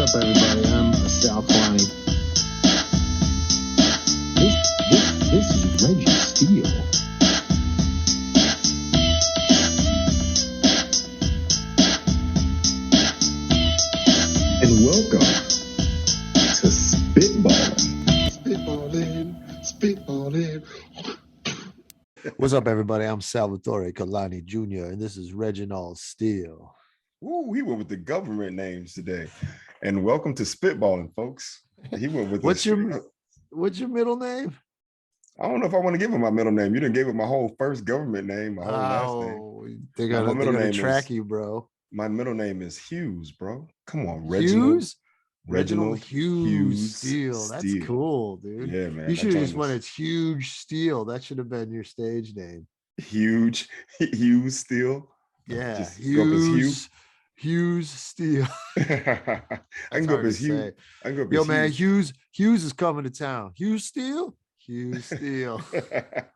up, everybody? I'm Sal and This is Reggie Steele. And welcome to Spitballin. Spitballin. What's up, everybody? I'm Salvatore Kalani Jr., and this is Reginald Steele. Ooh, he went with the government names today. And welcome to Spitballin, folks. He went with what's your middle name? I don't know if I want to give him my middle name. You didn't give it my whole first government name, my whole last name. They're gonna track you, bro. My middle name is Hughes, bro. Come on, Reginald Hughes Steele. That's cool, dude. Yeah, man. You should have just went as Huge Steele. That should have been your stage name. Hughes Steele. Yeah, just Hughes Steele. I can go up as Hughes. Yo, man, Hughes is coming to town. Hughes Steele. Hughes Steele. Did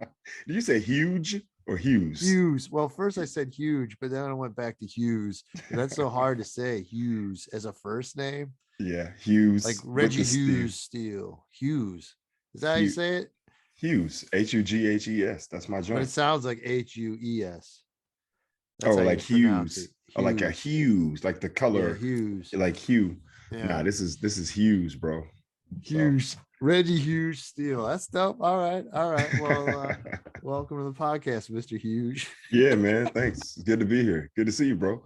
you say huge or Hughes? Hughes. Well, first I said huge, but then I went back to Hughes. That's so hard to say. Hughes as a first name. Yeah, Hughes. Like Reggie Hughes Steele. Hughes. Is that how you say it? Hughes. Hughes. That's my joint. But it sounds like Hues. Oh, like Hughes. Oh, like a Hughes, like the color. Yeah, Hughes. Like hue. Yeah. Nah, this is Hughes, bro. Hughes. So. Reggie Hughes Steele. That's dope. All right. Well, welcome to the podcast, Mr. Hughes. Yeah, man. Thanks. It's good to be here. Good to see you, bro.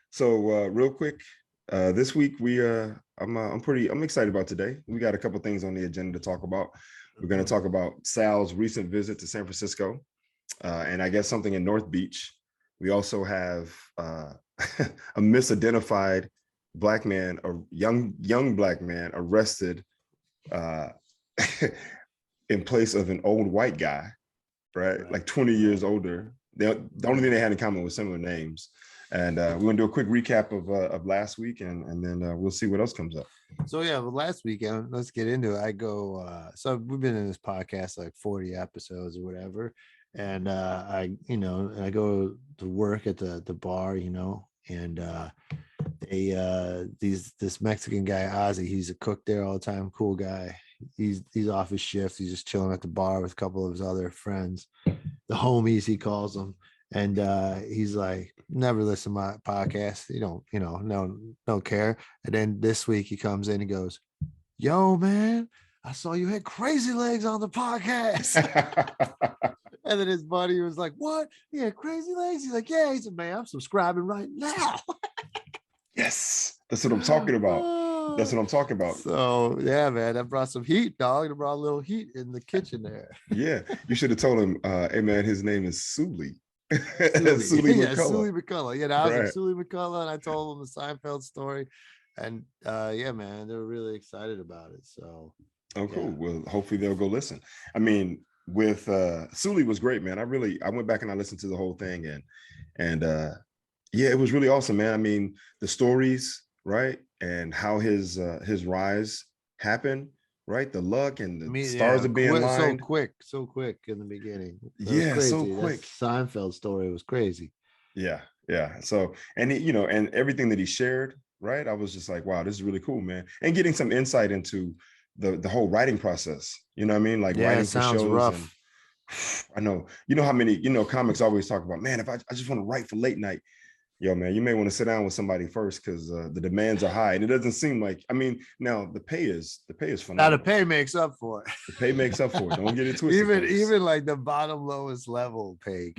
So real quick, this week I'm excited about today. We got a couple things on the agenda to talk about. We're going to talk about Sal's recent visit to San Francisco, and I guess something in North Beach. We also have a misidentified black man, a young black man arrested in place of an old white guy, right? Like 20 years older. The only thing they had in common was similar names. And we're gonna do a quick recap of last week, and then we'll see what else comes up. So yeah, well, last weekend, let's get into it. I go, so we've been in this podcast like 40 episodes or whatever. And I go to work at the bar, and this Mexican guy, Aziz, he's a cook there all the time, cool guy. He's off his shift. He's just chilling at the bar with a couple of his other friends, the homies he calls them. And he's like, never listen to my podcast. You don't care. And then this week he comes in and goes, yo, man, I saw you had Crazy Legs on the podcast. And then his buddy was like, what? Yeah, Crazy Legs? He's like, yeah. He said, man, I'm subscribing right now. Yes, that's what I'm talking about. That's what I'm talking about. So yeah, man, that brought some heat, dog. It brought a little heat in the kitchen there. Yeah, you should have told him, hey man, his name is Sully. Sully McCullough. Yeah, I was like Sully McCullough, and I told him the Seinfeld story. And yeah, man, they were really excited about it. So cool. Well, hopefully they'll go listen. I mean, with Sully was great, man. I went back and I listened to the whole thing, and yeah, it was really awesome, man. I mean, the stories, right, and how his rise happened, right? The luck and the stars are being aligned so quick in the beginning. So quick. That Seinfeld story was crazy. Yeah. So, and and everything that he shared, right? I was just like, wow, this is really cool, man. And getting some insight into the whole writing process. You know what I mean? Like writing for shows. Rough. And I know how many, comics always talk about, man, if I just want to write for late night. Yo, man, you may want to sit down with somebody first because the demands are high. And it doesn't seem like, now the pay is phenomenal. Now the pay makes up for it. The pay makes up for it. Don't get it twisted. even like the bottom lowest level pay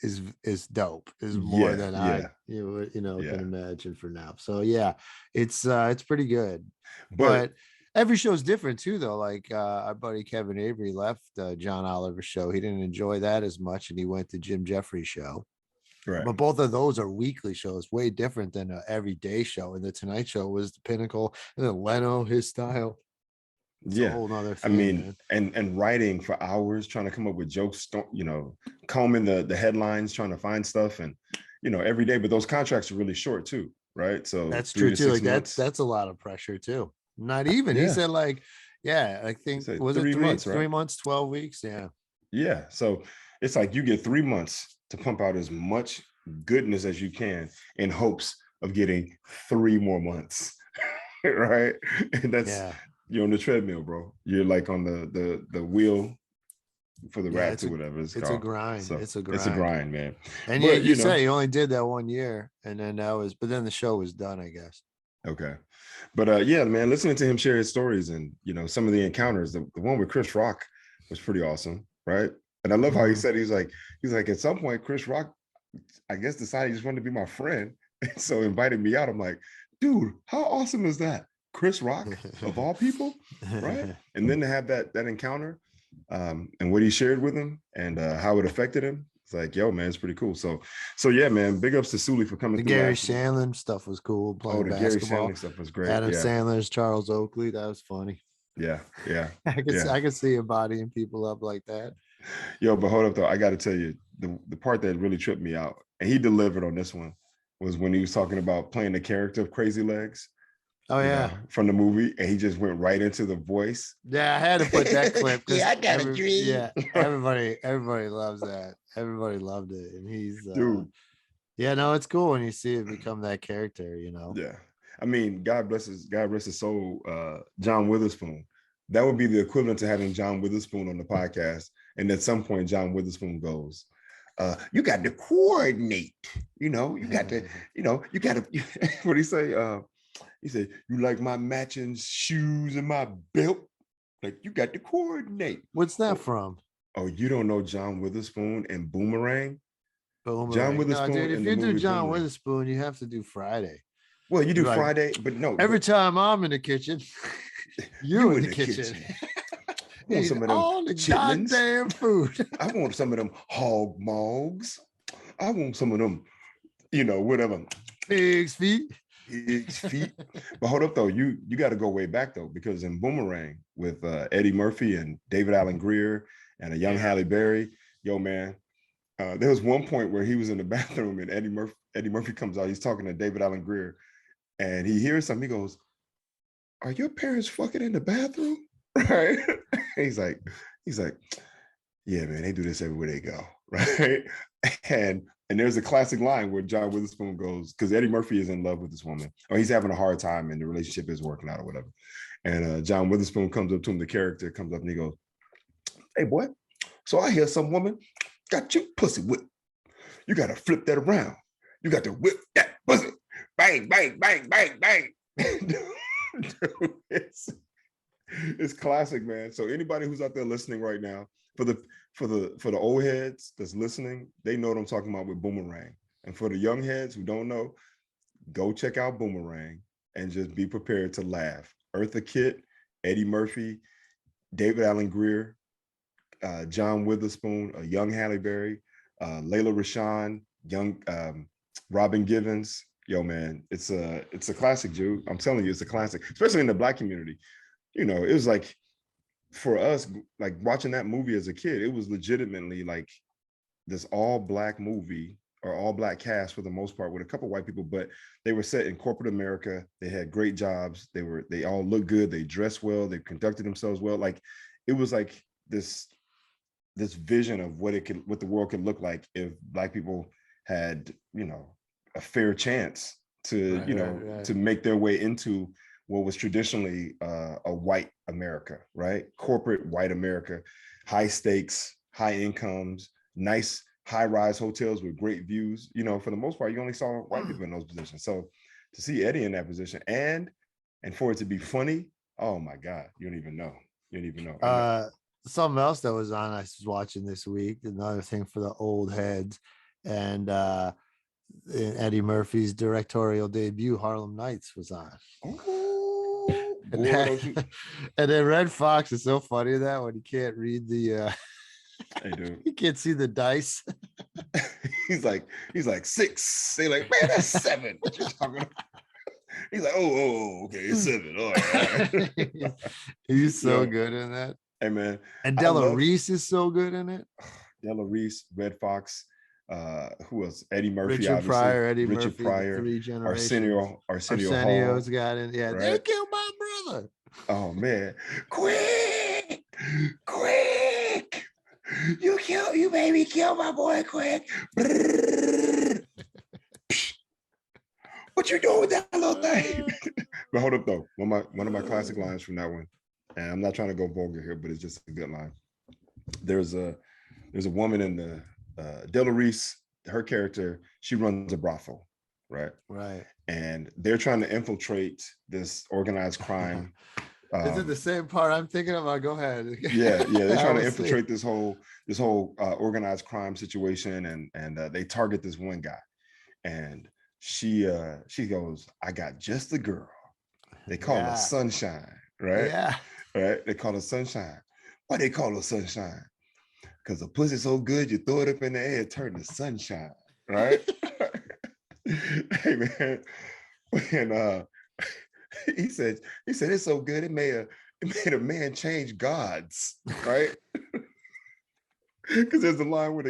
is dope. Is more than I can imagine for now. So yeah, it's pretty good. But every show's different too, though. Like our buddy Kevin Avery left John Oliver's show. He didn't enjoy that as much, and he went to Jim Jeffries' show. Right. But both of those are weekly shows, way different than an everyday show. And the Tonight Show was the pinnacle. And then Leno, his style. It's a whole nother thing, and writing for hours, trying to come up with jokes, combing the headlines, trying to find stuff, and every day. But those contracts are really short too, right? So that's true too. Like that's a lot of pressure too. Not even. He said like, I think was it 3 months, right? 3 months, 12 weeks. Yeah. Yeah. So it's like you get 3 months to pump out as much goodness as you can in hopes of getting 3 more months. right? And that's Yeah. you're on the treadmill, bro. You're like on the wheel for the Yeah, rats or whatever it's it's called. a grind. So It's a it's a grind. grind, man. And yeah, But you say you only did that 1 year, and then but then the show was done, I guess. okay. But yeah, man, listening to him share his stories and some of the encounters, the one with Chris Rock was pretty awesome, right? And I love how he said he's like at some point Chris Rock, I guess, decided he just wanted to be my friend, and so invited me out. I'm like, dude, how awesome is that? Chris Rock of all people, right? And then to have that encounter, and what he shared with him and how it affected him. It's like, yo, man, it's pretty cool. So yeah, man, big ups to Sully for coming The through. Gary Sandlin stuff was cool. Playing the basketball. Gary Sandlin stuff was great. Adam yeah. Sandler's Charles Oakley. That was funny. Yeah. I could see him bodying people up like that. Yo, but hold up though. I got to tell you, the part that really tripped me out, and he delivered on this one, was when he was talking about playing the character of Crazy Legs. Oh yeah, from the movie, and he just went right into the voice. Yeah, I had to put that clip. Yeah, I got a dream. Yeah, everybody loves that. Everybody loved it, and he's dude. Yeah, no, it's cool when you see it become that character. Yeah, I mean, God rest his soul, John Witherspoon. That would be the equivalent to having John Witherspoon on the podcast, and at some point, John Witherspoon goes, "You got to coordinate. You got to, you got to." What do you say? He said, "You like my matching shoes and my belt? Like, you got to coordinate." What's that from? Oh, you don't know John Witherspoon and Boomerang? John Witherspoon. No, dude, if you do John Witherspoon, you have to do Friday. Well, you do Friday, but no. Every time I'm in the kitchen, you in the kitchen. I want some of them all the chitlins. Goddamn food. I want some of them hog mogs. I want some of them, whatever. Pig's feet. But hold up though, you got to go way back though, because in Boomerang with Eddie Murphy and David Allen Greer and a young Halle Berry, yo man, there was one point where he was in the bathroom and Eddie Murphy comes out. He's talking to David Allen Greer, and he hears something. He goes, "Are your parents fucking in the bathroom?" Right? He's like, "Yeah, man, they do this everywhere they go." Right? And there's a classic line where John Witherspoon goes, because Eddie Murphy is in love with this woman, or he's having a hard time and the relationship is working out or whatever. And John Witherspoon comes up to him, the character comes up and he goes, "Hey boy, so I hear some woman got you pussy whipped. You got to flip that around. You got to whip that pussy. Bang, bang, bang, bang, bang." Dude, it's classic, man. So anybody who's out there listening right now, for the old heads that's listening, they know what I'm talking about with Boomerang. And for the young heads who don't know, go check out Boomerang and just be prepared to laugh. Eartha Kitt, Eddie Murphy, David Allen Greer, John Witherspoon, a young Halle Berry, Layla Rashawn, young Robin Givens. Yo, man, it's a classic, Jude. I'm telling you, it's a classic, especially in the Black community. It was like, for us, like watching that movie as a kid, it was legitimately like this all Black movie, or all Black cast for the most part, with a couple white people, but they were set in corporate America. They had great jobs. They all looked good. They dressed well. They conducted themselves well. Like, it was like this vision of what the world could look like if Black people had, a fair chance to, to make their way into what was traditionally a white America, right? Corporate white America, high stakes, high incomes, nice high-rise hotels with great views. For the most part, you only saw white people in those positions. So to see Eddie in that position and for it to be funny, oh my God, you don't even know. Something else that was on, I was watching this week, another thing for the old heads, and Eddie Murphy's directorial debut, Harlem Nights, was on. And then Red Fox is so funny in that when he can't read the hey, dude. He can't see the dice. he's like 6. They like, man, that's 7. What you talking about? He's like, oh, okay, it's 7. All right. He's so good in that. Hey man. And Della Reese is so good in it. Della Reese, Red Fox, who else? Eddie Murphy, Richard Pryor, Richard Pryor, Arsenio's got it. Yeah, right? They killed my brother. Oh man, quick! You made me kill my boy, quick! What you doing with that little thing? But hold up though. One of my classic lines from that one, and I'm not trying to go vulgar here, but it's just a good line. There's a woman in the Della Reese, her character, she runs a brothel, right? Right. And they're trying to infiltrate this organized crime. Is it the same part I'm thinking about? Go ahead. Yeah, they're trying to infiltrate this whole organized crime situation, and they target this one guy, and she goes, "I got just the girl. They call her Sunshine, right? Yeah, right. They call her Sunshine. Why they call her Sunshine? Because the pussy so good, you throw it up in the air, it turn to sunshine, right?" Hey man, and he said it's so good it made a man change gods, right? Because there's a line where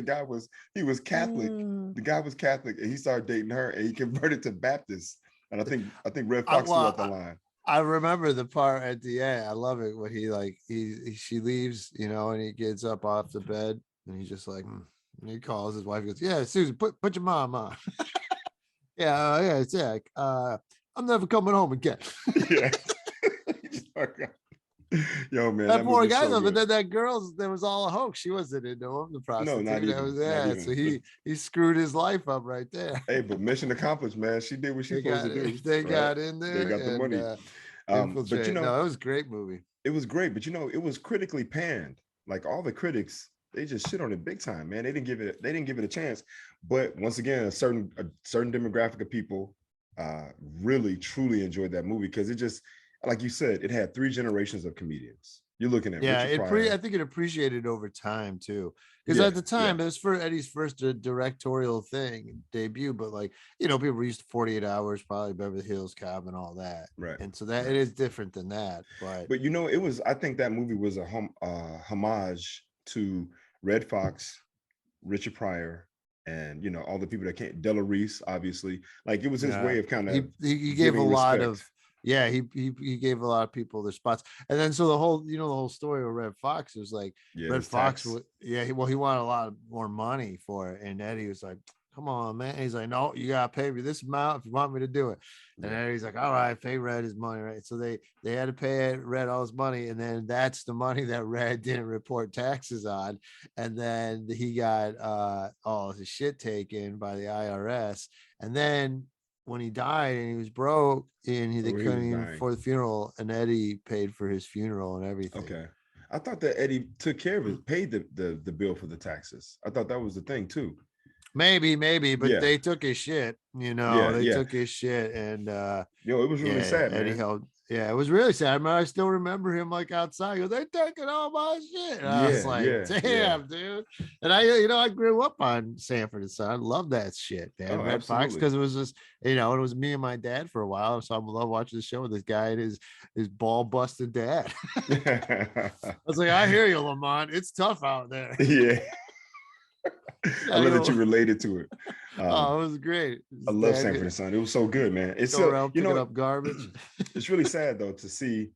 he was Catholic. The guy was Catholic, and he started dating her, and he converted to Baptist. And I think Red Fox threw out the line. I remember the part at the end. I love it when she leaves, and he gets up off the bed, and he's just like, and he calls his wife. He goes, "Yeah, Susan, put your mom on." yeah, Zach. I'm never coming home again. Yeah. Yo, man, that poor guy though, but then that there was all a hoax. She wasn't into him, the prostitute. No, not even. So he screwed his life up right there. Hey, but mission accomplished, man. She did what she supposed to do. They got in there. They got the money. But it was a great movie. It was great, but it was critically panned. Like all the critics, they just shit on it big time, man. They didn't give it a chance. But once again, a certain demographic of people really truly enjoyed that movie because it just, like you said, it had 3 generations of comedians. You're looking at I think it appreciated over time too, because at the time it was for Eddie's first directorial debut, but people were used to 48 Hours, probably Beverly Hills Cop and all that, right? And so that it is different than that, but it was. I think that movie was a homage to Red Fox, Richard Pryor, and all the people that can't. Della Reese, obviously, it was his way of kind of he gave a lot of. Yeah, he gave a lot of people their spots, and then so the whole story of Red Fox was Red Fox. He wanted a lot more money for it, and Eddie was like, "Come on, man." And he's like, "No, you gotta pay me this amount if you want me to do it." And Eddie's like, "All right, pay Red his money, right?" So they had to pay Red all his money, and then that's the money that Red didn't report taxes on, and then he got all his shit taken by the IRS, and then when he died and he was broke and they couldn't even afford the funeral, and Eddie paid for his funeral and everything. Okay. I thought that Eddie took care of it, paid the bill for the taxes. I thought that was the thing too. Maybe, but they took his shit, they took his shit, and it was really sad, man. Eddie held. Yeah, it was really sad. I mean, I still remember him outside. He goes, "They're taking all my shit." And I was like, "Damn, dude!" And I grew up on Sanford and Son. I love that shit, man. Red Fox, because it was just, it was me and my dad for a while. So I love watching the show with this guy and his ball busted dad. I was like, "I hear you, Lamont. It's tough out there." Yeah. I love that you related to it. It was great. I love Sanford and Son. It was so good, man. It's around picking up garbage. It's really sad though to see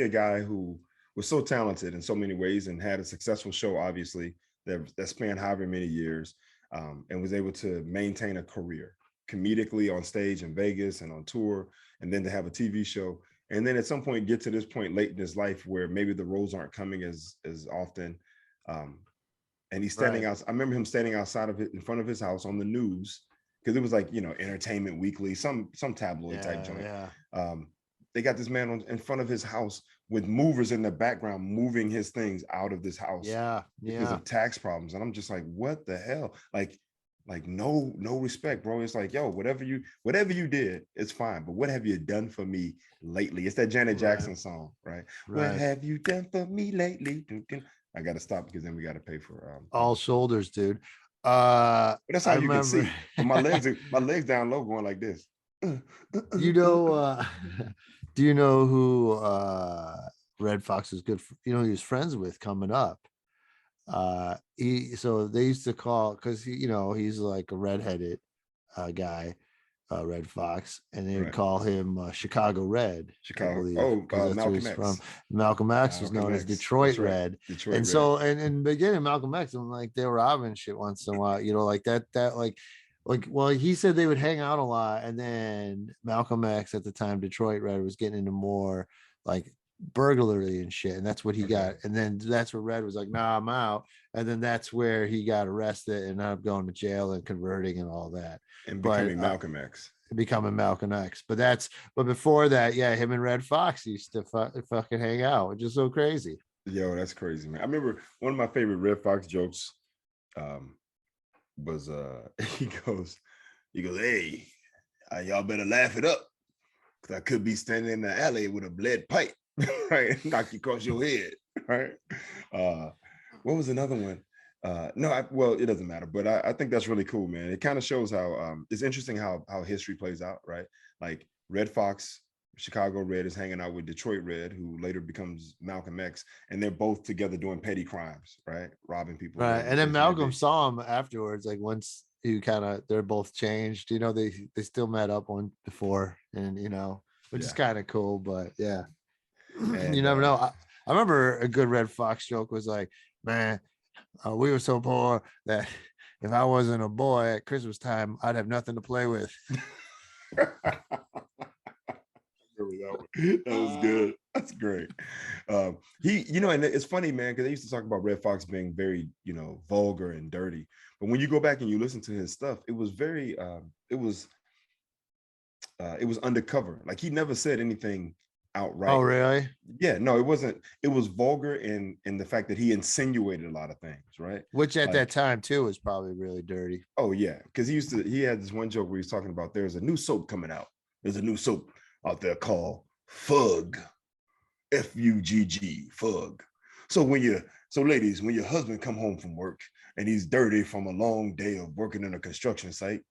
a guy who was so talented in so many ways and had a successful show, obviously that spanned however many years, and was able to maintain a career comedically on stage in Vegas and on tour, and then to have a TV show, and then at some point get to this point late in his life where maybe the roles aren't coming as often. And he's standing out. I remember him standing outside in front of his house on the news, because it was Entertainment Weekly, some tabloid type joint. Yeah. They got this man in front of his house with movers in the background, moving his things out of this house. Yeah. Because of tax problems. And I'm just like, what the hell? Like no respect, bro. It's like, yo, whatever you did, it's fine. But what have you done for me lately? It's that Janet Jackson song, right? What have you done for me lately? I got to stop because then we got to pay for all shoulders, dude. But that's how you can see. But my legs down low going like this. Do you know who Red Fox is good for? He was friends with coming up. So they used to call, because he's like a redheaded guy, Red Fox, and they would call him Chicago Red. Malcolm X. Malcolm X was known as Detroit Red. Detroit and Red. so, and in the beginning, Malcolm X, I'm like, they were robbing shit once in a while, like that, like, well, he said they would hang out a lot, and then Malcolm X at the time, Detroit Red, was getting into more like burglary and shit, and that's what he Okay. got. And then that's where Red was like, "Nah, I'm out." And then that's where he got arrested and ended up going to jail and converting and all that, And but becoming Malcolm X. becoming Malcolm X. But before that, yeah, him and Red Fox used to fucking hang out, which is so crazy. Yo, that's crazy, man. I remember one of my favorite Red Fox jokes was he goes, hey, y'all better laugh it up, because I could be standing in the alley with a lead pipe, right? Knock you across your head, right? What was another one? Well, it doesn't matter, but I think that's really cool, man. It kind of shows how it's interesting how history plays out, right? Like Red Fox, Chicago Red, is hanging out with Detroit Red, who later becomes Malcolm X, and they're both together doing petty crimes, right? Robbing people, Right. And then things like Malcolm that. saw him afterwards, like once they're both changed, they still met up one before, and which is kind of cool, but yeah. And, You never know. I remember a good Red Fox joke was like, man, we were so poor that if I wasn't a boy at Christmas time, I'd have nothing to play with. That was good. That's great. He, and it's funny, man, because they used to talk about Red Fox being very, vulgar and dirty. But when you go back and you listen to his stuff, it was very, it was undercover. Like he never said anything outright. Oh, really? Yeah, no, it wasn't. It was vulgar in the fact that he insinuated a lot of things, right? Which at that time too was probably really dirty. Oh yeah, because he had this one joke where he's talking about there's a new soap coming out. There's a new soap out there called Fug, F-U-G-G, Fug. So ladies, when your husband come home from work and he's dirty from a long day of working in a construction site,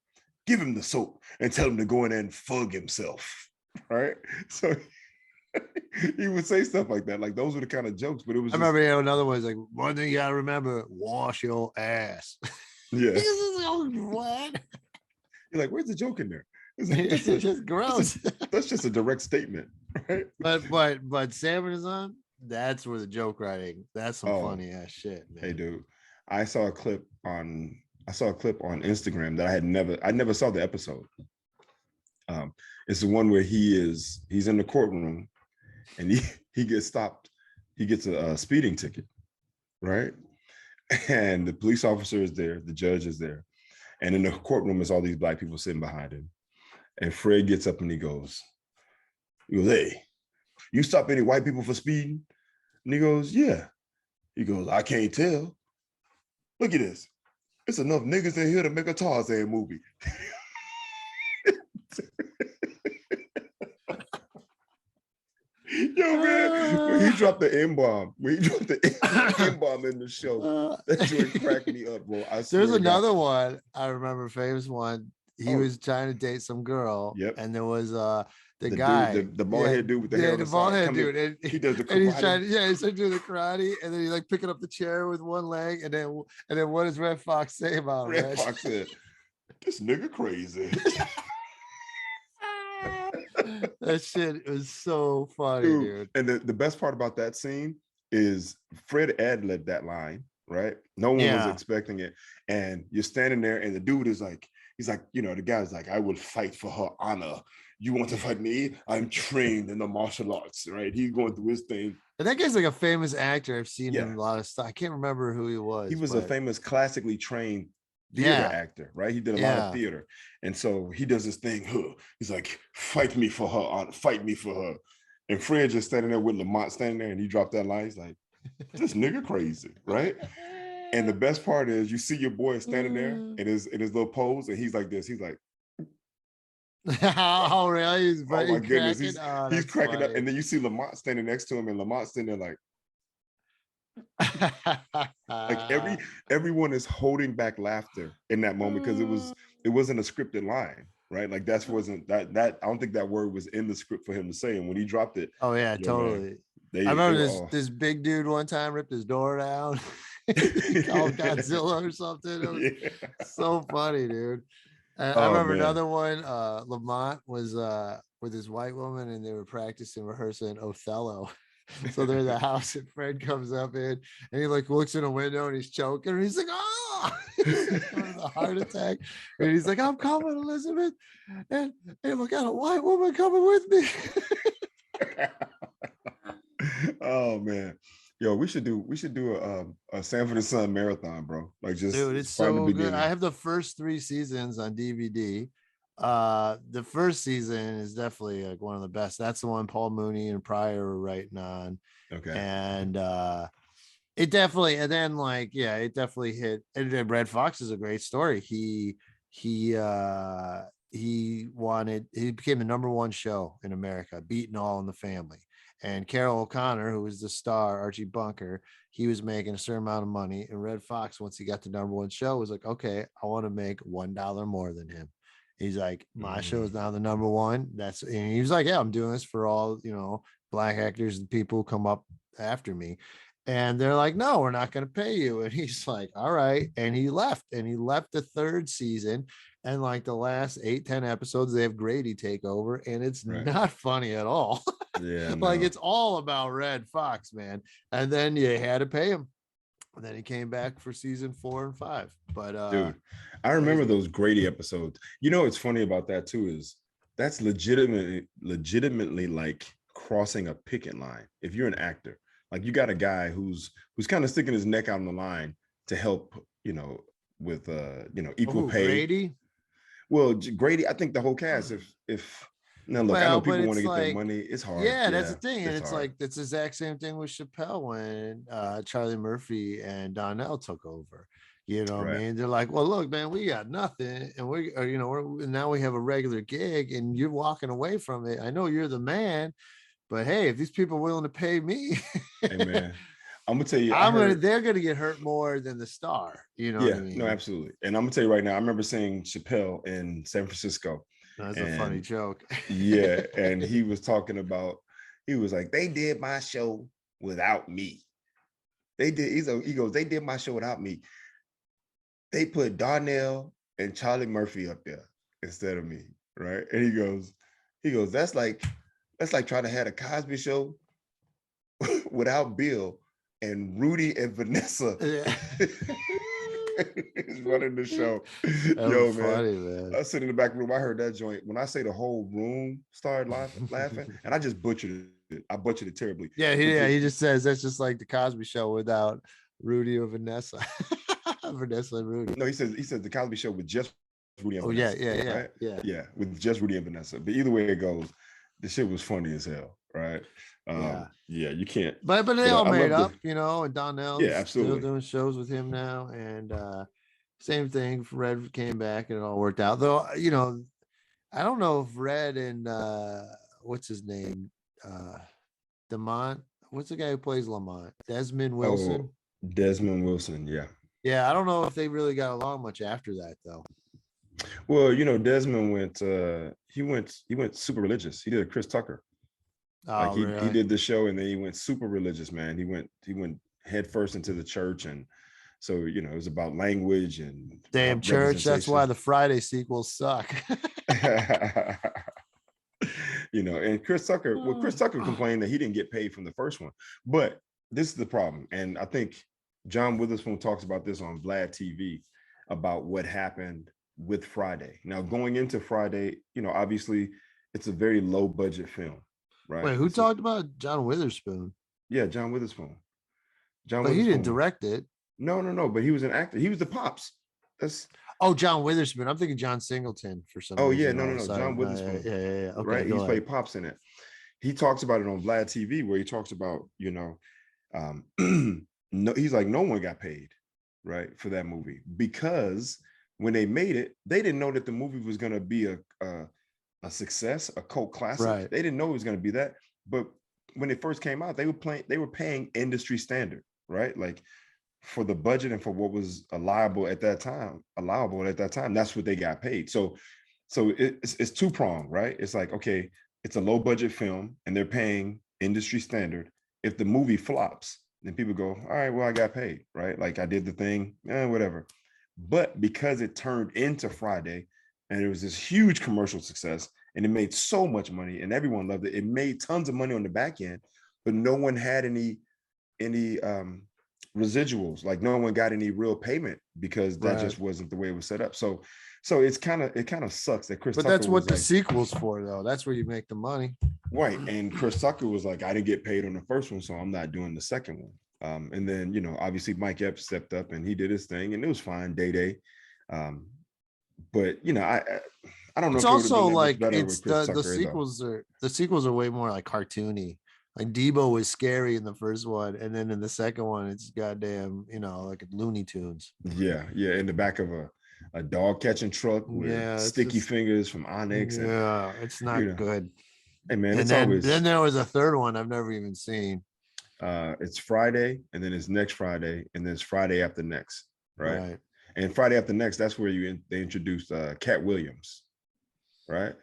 give him the soap and tell him to go in there and fug himself, right? So he would say stuff like that. Like those were the kind of jokes, but it was. I remember another one was like, one thing you gotta remember: wash your ass. Yeah. What? You're like, where's the joke in there? It's just gross. That's just a direct statement, right? But Sanford and Son, that's where the joke writing. That's some funny ass shit, man. Hey, dude, I saw a clip on Instagram that I never saw the episode. It's the one where he's in the courtroom and he gets stopped. He gets a speeding ticket, right? And the police officer is there, the judge is there, and in the courtroom is all these black people sitting behind him. And Fred gets up and he goes, hey, you stop any white people for speeding? And he goes, yeah. He goes, I can't tell. Look at this. It's enough niggas in here to make a Tarzan movie. Yo, man, when he dropped the N-bomb, in the show, that joint cracked me up, bro. There's another one I remember, famous one. He was trying to date some girl, and there was the guy, dude, the bald head dude with the hair on the bald side, head dude, and he does the karate. And he's trying, he's trying to do the karate, and then he's like picking up the chair with one leg, and then what does Red Fox say about him? Red Fox said, "This nigga crazy." That shit was so funny, dude. And the best part about that scene is Fred ad-libbed that line, right? No one was expecting it, and you're standing there, and the dude is like, he's like, the guy's like, I will fight for her honor. You want to fight me? I'm trained in the martial arts, right? He's going through his thing. And that guy's like a famous actor. I've seen him in a lot of stuff. I can't remember who he was. He was a famous classically trained theater actor, right? He did a lot of theater. And so he does this thing, he's like, fight me for her honor, fight me for her. And Fred just standing there with Lamont standing there, and he dropped that line. He's like, this nigga crazy, right? And the best part is you see your boy standing there in his little pose, and he's like this. He's like, oh, really? He's oh my goodness, he's cracking funny. up. And then you see Lamont standing next to him, and Lamont standing there like everyone is holding back laughter in that moment, because it wasn't a scripted line, right? Like that I don't think that word was in the script for him to say. And when he dropped it, oh yeah, totally. I remember this big dude one time ripped his door down. He called Godzilla or something. It was so funny, dude. I remember another one. Lamont was with his white woman, and they were rehearsing Othello. So they're in the house, and Fred comes up in, and he like looks in a window, and he's choking, and he's like, "Oh!" He's having a heart attack, and he's like, "I'm coming, Elizabeth," and we got a white woman coming with me. Oh man, yo, we should do a Sanford and Son marathon, bro. Like just Dude, it's start in the so good. I beginning. have the first 3 seasons on DVD. The first season is definitely like one of the best. That's the one Paul Mooney and Pryor were writing on. Okay. And it definitely, and then like, yeah, it definitely hit. And then Red Fox is a great story. He became the #1 show in America, beating All in the Family. And Carol O'Connor, who was the star, Archie Bunker, he was making a certain amount of money. And Red Fox, once he got the #1 show, was like, okay, I want to make $1 more than him. He's like, my show is now the #1. And he was like, yeah, I'm doing this for all, Black actors and people who come up after me. And they're like, no, we're not going to pay you. And he's like, all right. And he left the third season. And like the last 8-10 episodes, they have Grady take over, and it's not funny at all. Yeah, Like no. it's all about Red Fox, man. And then you had to pay him. And then he came back for season 4 and 5. But Dude, I remember those Grady episodes. You know what's funny about that too is that's legitimately like crossing a picket line. If you're an actor, like you got a guy who's kind of sticking his neck out on the line to help, with equal pay. Grady? Well, Grady, I think the whole cast. If now look, I know people want to get their money. It's hard. Yeah, that's the thing. And it's hard. like it's the exact same thing with Chappelle when Charlie Murphy and Donnell took over. You know what I mean? They're like, well, look, man, we got nothing, and now we have a regular gig, and you're walking away from it. I know you're the man, but hey, if these people are willing to pay me, hey man, I'm gonna tell you, they're gonna get hurt more than the star. You know what I mean? No, absolutely. And I'm gonna tell you right now, I remember seeing Chappelle in San Francisco. That's a funny joke. Yeah, and he was talking about, he was like, they did my show without me. They did. He goes, they did my show without me. They put Donnell and Charlie Murphy up there instead of me, right? And he goes, that's like trying to have a Cosby Show without Bill and Rudy and Vanessa. Yeah. Is running the show. Yo, man. I was sitting in the back room. I heard that joint. When I say the whole room started laughing, and I just butchered it. I butchered it terribly. Yeah, he just says that's just like the Cosby Show without Rudy or Vanessa. Vanessa and Rudy. No, he says the Cosby Show with just Rudy and Vanessa. Right? Yeah, with just Rudy and Vanessa. But either way it goes, the shit was funny as hell, right? Yeah, you can't. But they all made up, and Donnell absolutely still doing shows with him now, and same thing. Red came back and it all worked out. Though, I don't know if Red and what's his name, Demont. What's the guy who plays Lamont? Desmond Wilson. Oh, Desmond Wilson, yeah. Yeah, I don't know if they really got along much after that though. Well, Desmond went he went super religious. He did a Chris Tucker. Oh, like he did the show and then he went super religious, man. He went head first into the church, and so it was about language and damn church. That's why the Friday sequels suck. And Chris Tucker complained that he didn't get paid from the first one. But this is the problem, and I think John Witherspoon talks about this on Vlad TV about what happened with Friday. Now, going into Friday, obviously it's a very low budget film, right? Wait, who talked about John Witherspoon? Yeah, John Witherspoon. But he didn't direct it. No, but he was an actor. He was the Pops. John Witherspoon. I'm thinking John Singleton for some reason. No, John Witherspoon. Yeah. Okay, right. He's played Pops in it. He talks about it on Vlad TV where he talks about, no, he's like, no one got paid, right, for that movie, because when they made it, they didn't know that the movie was going to be a success, a cult classic. Right. They didn't know it was going to be that. But when it first came out, they were paying industry standard, right? Like for the budget and for what was allowable at that time, that's what they got paid. So it's two-pronged, right? It's like, okay, it's a low budget film and they're paying industry standard. If the movie flops, then people go, all right, well, I got paid, right? Like I did the thing, whatever. But because it turned into Friday and it was this huge commercial success and it made so much money and everyone loved it, it made tons of money on the back end, but no one had any residuals. Like no one got any real payment because that Right. just wasn't the way it was set up. So it kind of sucks that Chris But Tucker that's what was the like, sequel's for, though. That's where you make the money. right. And Chris Tucker was like, I didn't get paid on the first one, so I'm not doing the second one. And then, you know, obviously Mike Epps stepped up and he did his thing and it was fine, Day. But you know, I don't know It's if it would have also been that much like better it's with Chris the Tucker though. sequels are way more like cartoony. Like Debo was scary in the first one, and then in the second one, it's goddamn, you know, like Looney Tunes. Yeah, in the back of a dog catching truck with Yeah, it's sticky just fingers from Onyx, and yeah, it's you not know, good. hey man, And it's then always there was a third one I've never even seen. it's Friday, and then it's next Friday, and then it's Friday after next, right? Right. And Friday after next, that's where they introduced Cat Williams, right?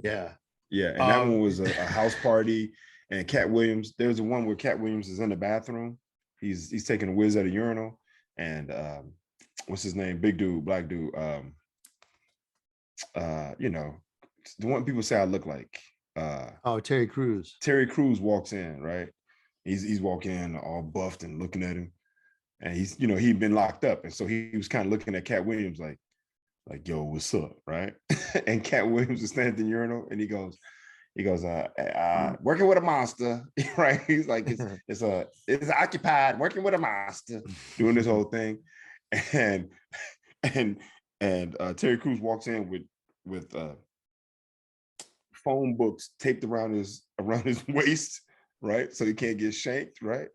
Yeah. Yeah, and that one was a house party, and Cat Williams. There's the one where Cat Williams is in the bathroom. He's taking a whiz at a urinal, and what's his name? Big dude, black dude. You know, the one people say I look like. Terry Crews. Terry Crews walks in, right? He's walking in all buffed and looking at him, and he's, you know, he'd been locked up, and so he was kind of looking at Cat Williams like, yo, what's up, right? And Cat Williams is standing at the urinal, and he goes, working with a monster, right? He's like, it's occupied, working with a monster, doing this whole thing, and Terry Crews walks in with phone books taped around his waist, right? So he can't get shanked, right?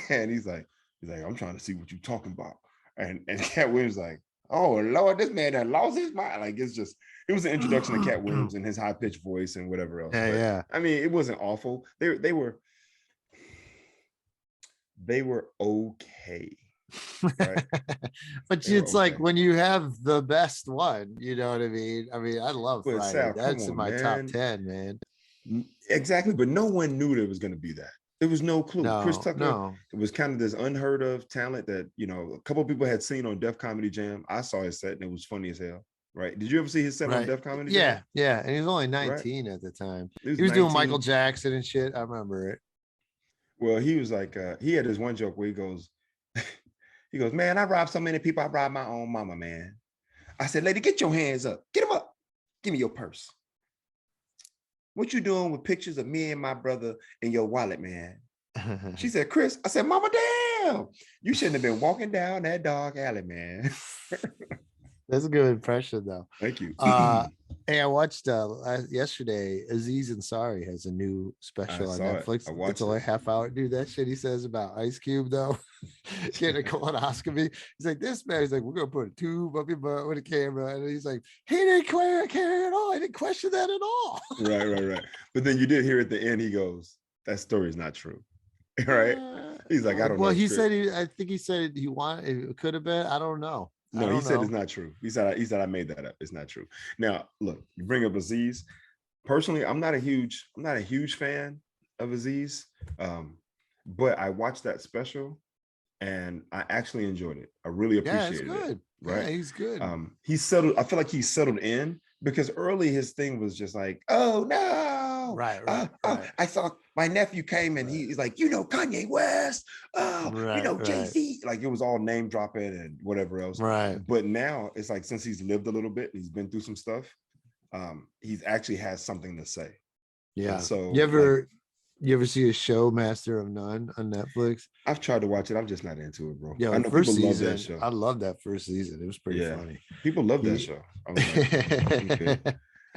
And he's like, I'm trying to see what you're talking about. And Cat Williams like, oh Lord, this man that lost his mind. Like it was an introduction to Cat Williams and his high-pitched voice and whatever else. Yeah, but, yeah. I mean, it wasn't awful. They were okay. Right? But it's like when you have the best one, you know what I mean? I mean, I love but Friday. Sal, That's in my top man. 10, man. Exactly, but no one knew there was going to be that. There was no clue. Chris Tucker, it was kind of this unheard of talent that, you know, a couple of people had seen on Def Comedy Jam. I saw his set and it was funny as hell. Right? Did you ever see his set on Def Comedy Jam? Yeah, and he was only 19 at the time. He was 19. doing Michael Jackson and shit. I remember it. Well, he was like, he had this one joke where he goes, man, I robbed so many people, I robbed my own mama, man. I said, lady, get your hands up. Get them up. Give me your purse. What you doing with pictures of me and my brother in your wallet, man? She said, Chris. I said, mama, damn. You shouldn't have been walking down that dog alley, man. That's a good impression, though. Thank you. Hey, I watched yesterday. Aziz Ansari has a new special on Netflix. It's only half hour. Dude, that shit he says about Ice Cube, though, getting a colonoscopy. He's like, this man. He's like, we're gonna put a tube up your butt with a camera, and he's like, he didn't care at all. I didn't question that at all. Right. But then you did hear at the end, he goes, that story is not true. Right? He's like, I don't know. Well, he said I think he said he wanted. It could have been. I don't know. No, he said it's not true. He said I made that up. It's not true. Now, look, you bring up Aziz. Personally, I'm not a huge fan of Aziz. But I watched that special and I actually enjoyed it. I really appreciated it. Right. Yeah, he's good. He's settled. I feel like he's settled in because early his thing was just like, oh no. Right. I saw my nephew came and he's like, you know, Kanye West, you know, Jay-Z. Like it was all name dropping and whatever else. Right. But now it's like since he's lived a little bit, he's been through some stuff. He's actually has something to say. Yeah. And so you ever see a show, Master of None, on Netflix? I've tried to watch it. I'm just not into it, bro. Yeah, I know first people season, love that show. I love that first season. It was pretty funny. People love that show. I'm like, okay.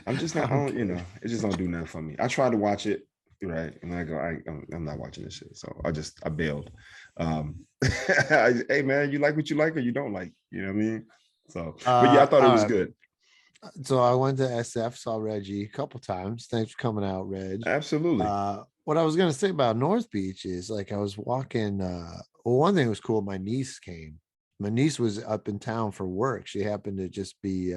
I'm just not, you know, it just don't do nothing for me. I tried to watch it, right? And I go, I'm not watching this shit. So I bailed. Hey man, you like what you like or you don't like, you know what I mean? So, but yeah, I thought it was good. So I went to SF, saw Reggie a couple times. Thanks for coming out, Reg. Absolutely. What I was going to say about North Beach is like I was walking. Well, one thing was cool. My niece came. My niece was up in town for work. She happened to just be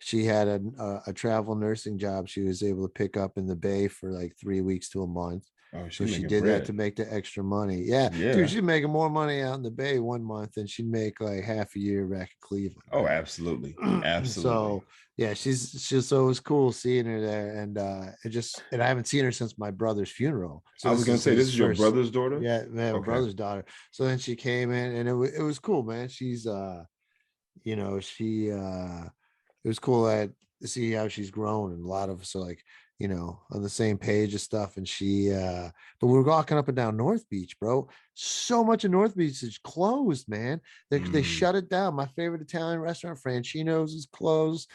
she had a travel nursing job she was able to pick up in the Bay for like 3 weeks to a month. Oh, So she's she making did that bread. to make the extra money. Yeah, dude, Yeah. she's making more money out in the Bay 1 month than she'd make like half a year back in Cleveland. Oh, Right? absolutely. Absolutely. So yeah, she's so it was cool seeing her there, and I haven't seen her since my brother's funeral. So I was this gonna is say, this his is your first. brother's daughter? Yeah, man, my Okay. brother's daughter. So then she came in, and it was cool, man. She's she it was cool to see how she's grown, and a lot of us are like, on the same page of stuff. And but we were walking up and down North Beach, bro. So much of North Beach is closed, man. They Mm. shut it down. My favorite Italian restaurant, Franchino's, is closed.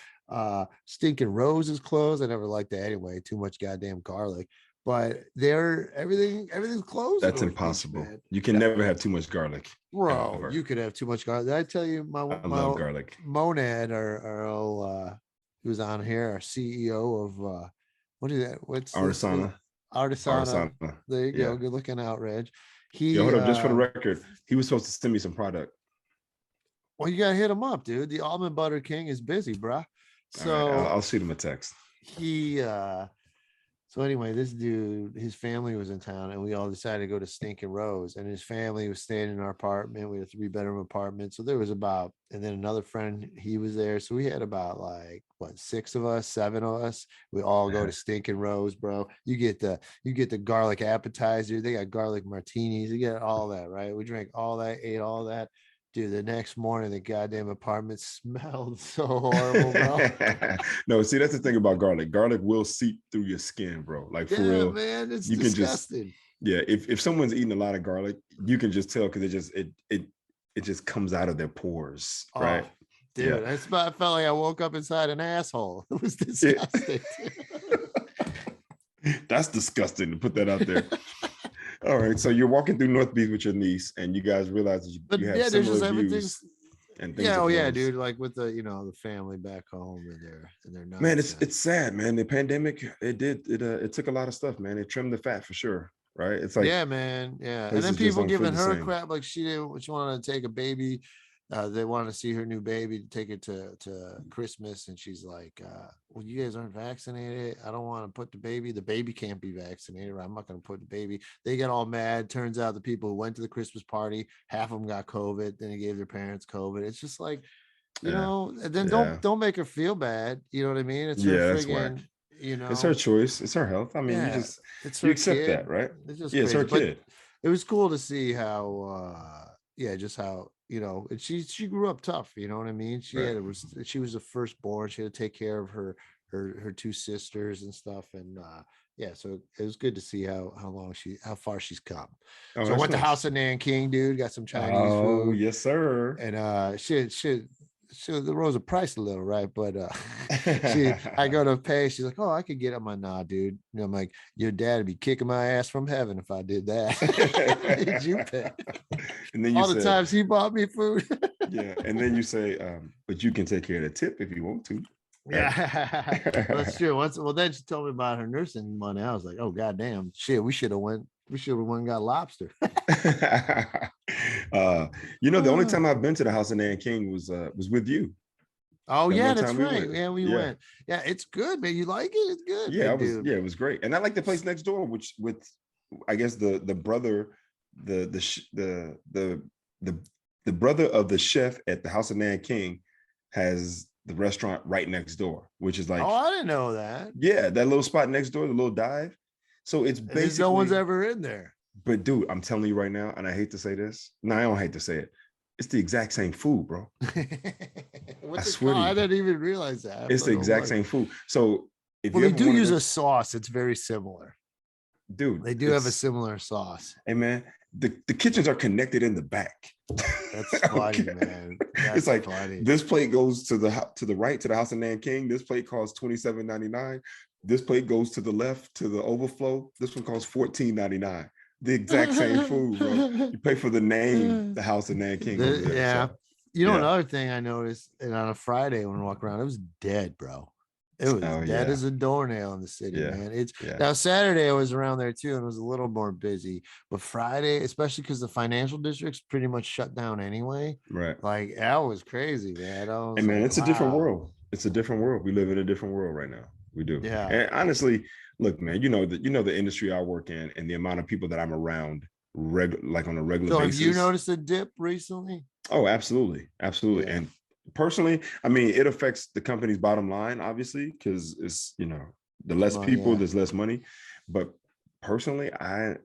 Stinking Rose is closed. I never liked that anyway. Too much goddamn garlic. But everything's closed in That's North Beach, impossible. man. You can never have too much garlic. Bro, Ever. you could have too much garlic. Did I tell you I my love garlic. Monad, our old, who's on here, our CEO of what is that? What's this? Artisana. Artisana. Artisana. There you go. Yeah. Good looking out, Reg. Yeah, He hold up. Just for the record, he was supposed to send me some product. well, you gotta hit him up, dude. The almond butter king is busy, bro. All right, So I'll shoot him a text. he so anyway, this dude, his family was in town, and we all decided to go to Stinking Rose. And his family was staying in our apartment. We had a 3-bedroom apartment, so there was and then another friend, he was there. So we had about like 6 of us, 7 of us. We all go to Stinking Rose, bro. You get the garlic appetizer. They got garlic martinis. You get all that, right? We drank all that, ate all that. Dude, the next morning, the goddamn apartment smelled so horrible, bro. No, see, that's the thing about garlic. Garlic will seep through your skin, bro. Like for real, man, it's you disgusting. can just, yeah. If someone's eating a lot of garlic, you can just tell because it just comes out of their pores, right? Dude, I felt like I woke up inside an asshole. It was disgusting. That's disgusting to put that out there. All right, so you're walking through North Beach with your niece, and you guys realize you have similar views and things. Yeah, dude. Like with the family back home and they're not. Man, it's sad, man. The pandemic, it took a lot of stuff, man. It trimmed the fat for sure, right? It's like, yeah, man, yeah. And then people giving her crap like she wanted to take a baby. They wanted to see her new baby, to take it to Christmas, and she's like, well, you guys aren't vaccinated. I don't want to put the baby can't be vaccinated, right? I'm not going to put the baby. They get all mad. Turns out the people who went to the Christmas party, half of them got COVID, then they gave their parents COVID. It's just like, and then don't make her feel bad. You know what I mean? It's her friggin', it's her choice, it's her health. I mean, you accept kid. That, right? It's just it's her kid. It was cool to see how just how and she grew up tough, you know what I mean? She was the firstborn. She had to take care of her 2 sisters and stuff, and so it was good to see how far she's come. So I went to House of Nanking, dude, got some Chinese food. Oh yes, sir. And she rose the price a little, right? But I go to pay. She's like, "Oh, I could get up my dude." And I'm like, "Your dad would be kicking my ass from heaven if I did that." Did you pay? And then all the times he bought me food. Yeah, and then you say, "But you can take care of the tip if you want to." Yeah, that's true. Then she told me about her nursing money. I was like, "Oh goddamn, shit! We should have went and got lobster." The only time I've been to the House of Nanking was with you. Oh yeah, that's right. We went. Yeah, it's good, man. You like it? It's good. Yeah, it was great. And I like the place next door, which with I guess the brother, the brother of the chef at the House of Nanking has the restaurant right next door, which is like, oh, I didn't know that. Yeah, that little spot next door, the little dive. So it's basically no one's ever in there. But dude, I'm telling you right now, and I hate to say this. No, I don't hate to say it. It's the exact same food, bro. I swear I didn't even realize that. It's the exact same food. So if they do use a sauce, it's very similar. Dude, they do have a similar sauce. Hey man, the kitchens are connected in the back. That's funny, man. It's like funny. This plate goes to the right to the House of Nanking. This plate costs $27.99. This plate goes to the left to the overflow. This one costs $14.99. The exact same food, bro. You pay for the name, the House of Nanking. Another thing I noticed, and on a Friday when I walk around, it was dead, bro. It was dead as a doornail in the city, man. Now Saturday I was around there too, and it was a little more busy. But Friday, especially because the financial district's pretty much shut down anyway. Right. Like that was crazy, man. It's a different world. it's a different world. We live in a different world right now. We do. Yeah. And honestly, look, man, the industry I work in and the amount of people that I'm around like on a regular So basis. have you noticed a dip recently? Oh, absolutely. Absolutely. Yeah. And personally, I mean, it affects the company's bottom line, obviously, because it's, the less people, yeah. there's less money. But personally, I'm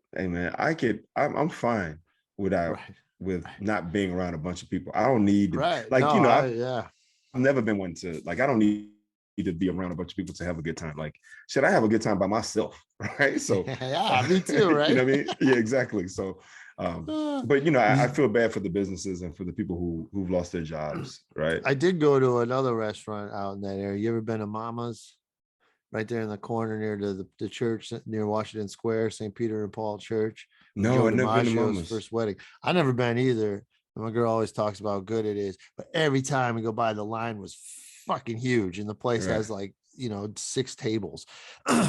fine without Right. with not being around a bunch of people. I don't need to, Right. like, No, I've never been one to, like, I don't need to be around a bunch of people to have a good time. Like, should I have a good time by myself? Right. So yeah, me too, right? You know what I mean? Yeah, exactly. So but I feel bad for the businesses and for the people who've lost their jobs, right? I did go to another restaurant out in that area. You ever been to Mama's? Right there in the corner near the church near Washington Square, St. Peter and Paul Church. No, Joe I've never been to DiMaggio's Mama's. first wedding. I never been either. My girl always talks about how good it is, but every time we go by, the line was fucking huge, and the place Right. has like 6 tables.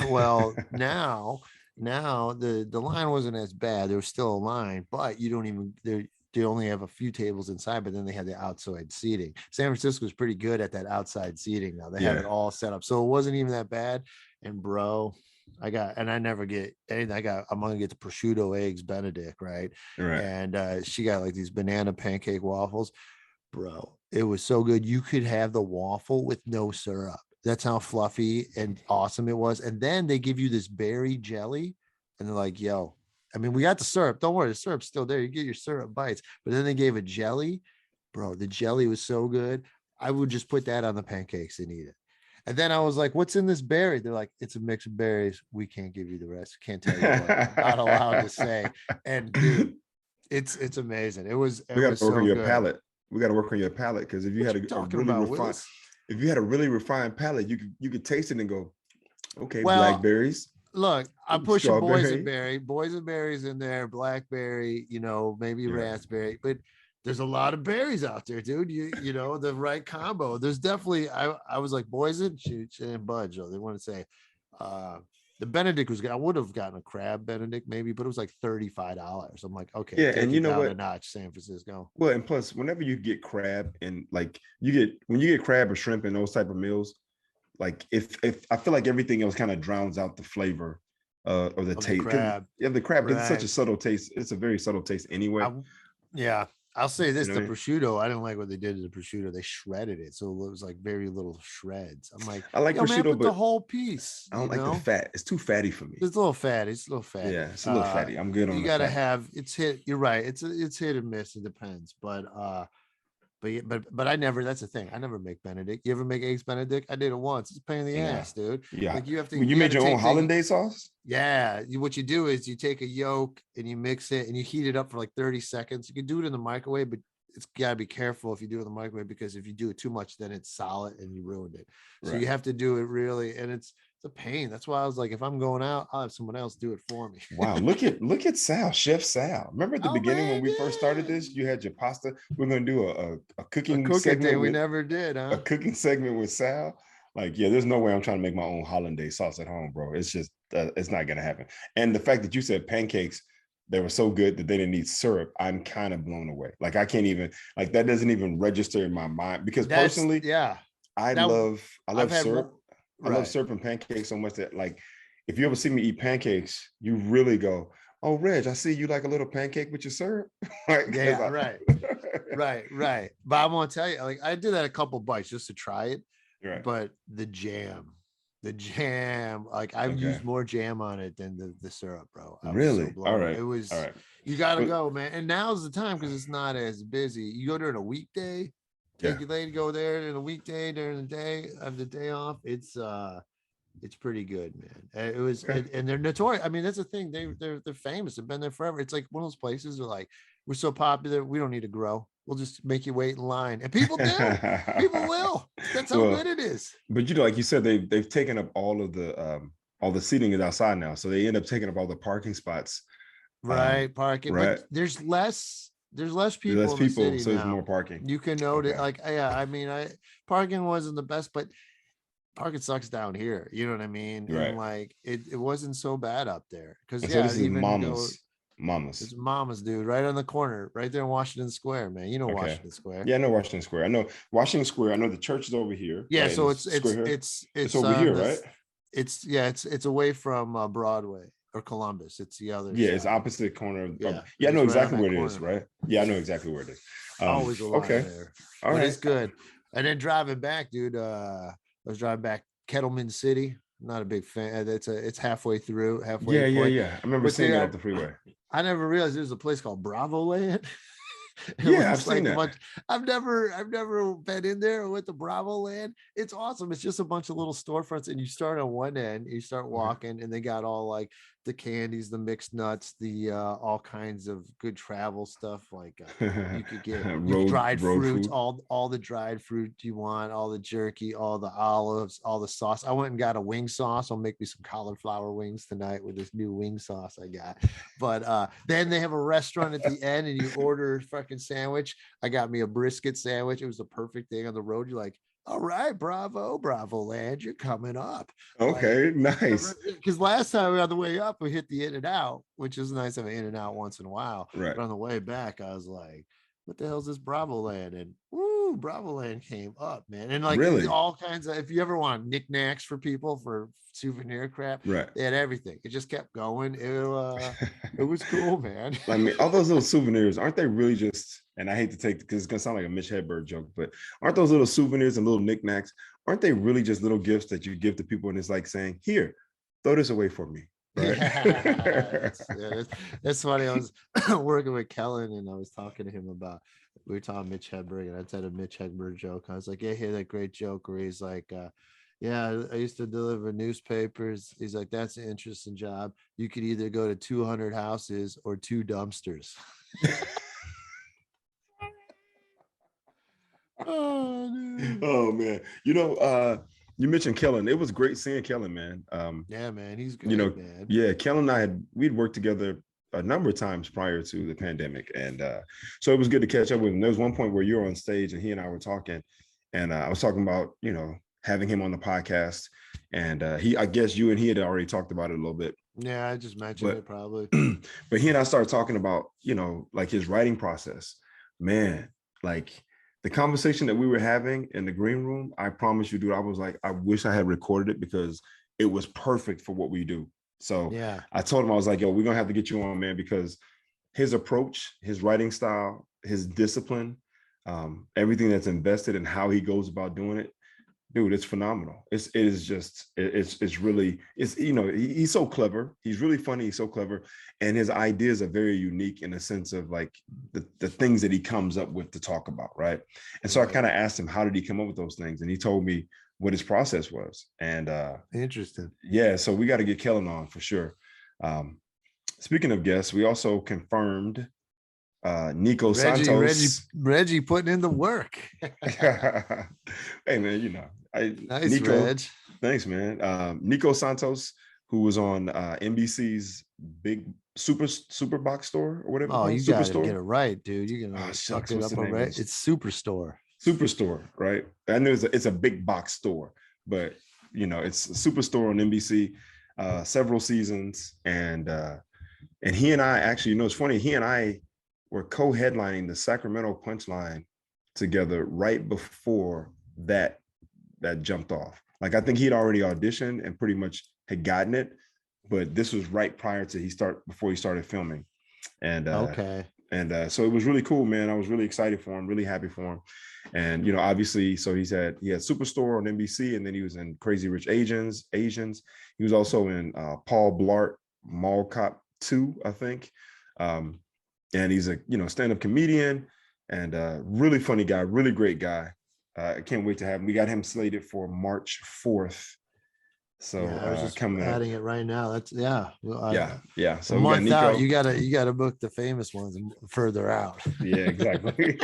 Well, now the line wasn't as bad. There was still a line, but you don't even they only have a few tables inside, but then they had the outside seating. San Francisco is pretty good at that outside seating now. They have it all set up. So it wasn't even that bad. And bro, I never get anything. I'm gonna get the prosciutto eggs Benedict, right? Right. And she got like these banana pancake waffles. Bro, it was so good. You could have the waffle with no syrup. That's how fluffy and awesome it was. And then they give you this berry jelly, and they're like, yo, I mean, we got the syrup. Don't worry, the syrup's still there. You get your syrup bites. But then they gave a jelly. Bro, the jelly was so good. I would just put that on the pancakes and eat it. And then I was like, what's in this berry? They're like, it's a mix of berries. We can't give you the rest. Can't tell you what. Not allowed to say. And dude, it's amazing. It was We got to work so on your good. palate. We got to work on your palate, because if you had a really refined palate, you could taste it and go, okay, blackberries. Look, I'm pushing boysenberries in there, blackberry, maybe raspberry, but there's a lot of berries out there, dude. You know the right combo. There's definitely. I was like boysen, she didn't budge. They want to say, the Benedict was. I would have gotten a crab Benedict maybe, but it was like $35. I'm like, okay, yeah, and you know what? A notch, San Francisco. Well, and plus, whenever you get crab and like when you get crab or shrimp and those type of meals, like if I feel like everything else kind of drowns out the flavor or the taste. The crab, right. It's such a subtle taste. It's a very subtle taste anyway. I'll say this: the prosciutto. I didn't like what they did to the prosciutto. They shredded it, so it was like very little shreds. I'm like, I like prosciutto, but the whole piece. I don't like the fat. It's too fatty for me. It's a little fatty. Yeah, it's a little fatty. I'm good on. You gotta have it's hit. You're right. It's hit and miss. It depends, but I never. That's the thing. I never make Benedict. You ever make eggs Benedict? I did it once. It's a pain in the ass, dude. Yeah. Like you have to. You made your own hollandaise sauce. Yeah. What you do is you take a yolk and you mix it and you heat it up for like 30 seconds. You can do it in the microwave, but it's gotta be careful if you do it in the microwave, because if you do it too much, then it's solid and you ruined it. So you have to do it really, and it's a pain. That's why I was like, if I'm going out, I'll have someone else do it for me. Wow, look at Sal, Chef Sal. Remember at the beginning when we first started this, you had your pasta. We're gonna do a cooking segment. We never did, huh? A cooking segment with Sal. Like, yeah, there's no way I'm trying to make my own hollandaise sauce at home, bro. It's just it's not gonna happen. And the fact that you said pancakes, they were so good that they didn't need syrup, I'm kind of blown away. Like, I can't even, like, that doesn't even register in my mind, because personally, I love syrup. I love syrup and pancakes so much that, like, if you ever see me eat pancakes, you really go, oh, Reg, I see you like a little pancake with your syrup. Right? Right. But I'm gonna tell you, like, I did that a couple bites just to try it. Right. But the jam, like I've used more jam on it than the syrup, bro. Really? All right. It was. All right. You gotta go, man. And now's the time because it's not as busy. You go during a weekday. Take your lady, go there in a weekday during the day, have the day off. It's pretty good, man. It was, and they're notorious. I mean, that's the thing. They're famous. They've been there forever. It's like one of those places where, like, we're so popular, we don't need to grow. We'll just make you wait in line, and people do. People will. That's how good it is. But like you said, they've taken up all the seating is outside now, so they end up taking up all the parking spots. Right, parking. Right. But there's less people in the city so now. There's more parking. You can notice, I mean, parking wasn't the best, but parking sucks down here. You know what I mean? Right. And like it wasn't so bad up there because this is Mamas. It's Mama's, dude, right on the corner, right there in Washington Square, man. You know Okay. Washington Square. Yeah, I know Washington Square. I know Washington Square. I know the church is over here. Yeah, right? so The it's square it's here. it's It's it's over on here, right? this. It's away from Broadway or Columbus. It's the other Yeah, side. it's opposite corner of. Yeah, Yeah, I it's know right on exactly that where it is, corner. right? Yeah, I know exactly where it is. Always a lot Okay. there, All but right. it's good. And then driving back, dude. I was driving back Kettleman City. Not a big fan. It's halfway Yeah, yeah, point. yeah. I remember But seeing dude, that off the freeway. I never realized there's a place called Bravo Land. It Yeah, I've looks seen like a that. bunch. I've never been in there with the Bravo Land. It's awesome. It's just a bunch of little storefronts, and you start on one end, you start walking, and they got all like the candies, the mixed nuts, the all kinds of good travel stuff. Like you could get dried road fruits, food. all the dried fruit you want, all the jerky, all the olives, all the sauce. I went and got a wing sauce. I'll make me some cauliflower wings tonight with this new wing sauce I got. But then they have a restaurant at the end, and you order fucking sandwich. I got me a brisket sandwich. It was the perfect thing on the road. You're like, all right, Bravo Land, you're coming up. Okay, nice. Because last time on the way up, we hit the In-N-Out, which is nice to have an In-N-Out once in a while. Right. But on the way back, I was like, what the hell is this Bravo Land? And woo, Bravo Land came up, man. And like Really? all kinds of, if you ever want knickknacks for people for souvenir crap, Right. they had everything. It just kept going. It was cool, man. I mean, all those little souvenirs, aren't they really just, and I hate to take, because it's going to sound like a Mitch Hedberg joke, but aren't those little souvenirs and little knickknacks, aren't they really just little gifts that you give to people and it's like saying, here, throw this away for me. Right? That's funny. I was working with Kellen and I was talking to him about, we were talking Mitch Hedberg, and I said a Mitch Hedberg joke. I was like, yeah, hear that great joke where he's like, yeah, I used to deliver newspapers. He's like, that's an interesting job. You could either go to 200 houses or 2 dumpsters. Oh man, you mentioned Kellen. It was great seeing Kellen, man. Yeah, man, he's great, man. Yeah, Kellen and I we'd worked together a number of times prior to the pandemic, and so it was good to catch up with him. There was one point where you were on stage and he and I were talking, and I was talking about having him on the podcast, and I guess you and he had already talked about it a little bit. Yeah, I just mentioned it probably. But he and I started talking about like his writing process, man, like the conversation that we were having in the green room. I promise you, dude, I was like, I wish I had recorded it because it was perfect for what we do. So yeah, I told him, I was like, yo, we're gonna have to get you on, man, because his approach, his writing style, his discipline, everything that's invested in how he goes about doing it, dude, it's phenomenal. It's really, he's so clever. He's really funny. He's so clever. And his ideas are very unique in the sense of like the things that he comes up with to talk about. Right. And so I kind of asked him, how did he come up with those things? And he told me what his process was. And interesting. Yeah. So we got to get Kellen on for sure. Speaking of guests, we also confirmed Nico Santos. Reggie putting in the work. Hey man, nice, Nico, Reg. Thanks, man. Nico Santos, who was on NBC's big super box store or whatever. Oh, you got to Superstore? get it right, dude. You're gonna fuck it up already. It's Superstore. Superstore, right? I know it's a big box store, but it's a Superstore on NBC, several seasons, and he and I actually, it's funny. He and I were co-headlining the Sacramento Punchline together right before that jumped off. Like I think he'd already auditioned and pretty much had gotten it, but this was right prior to before he started filming. And okay. And so it was really cool, man. I was really excited for him, really happy for him. And obviously, so he had Superstore on NBC, and then he was in Crazy Rich Asians. He was also in Paul Blart Mall Cop 2, I think. And he's a stand-up comedian and really funny guy, really great guy. I can't wait to have him. We got him slated for March 4th. So I was just coming adding it right now. That's yeah. So a month out, you gotta book the famous ones further out. Yeah, exactly.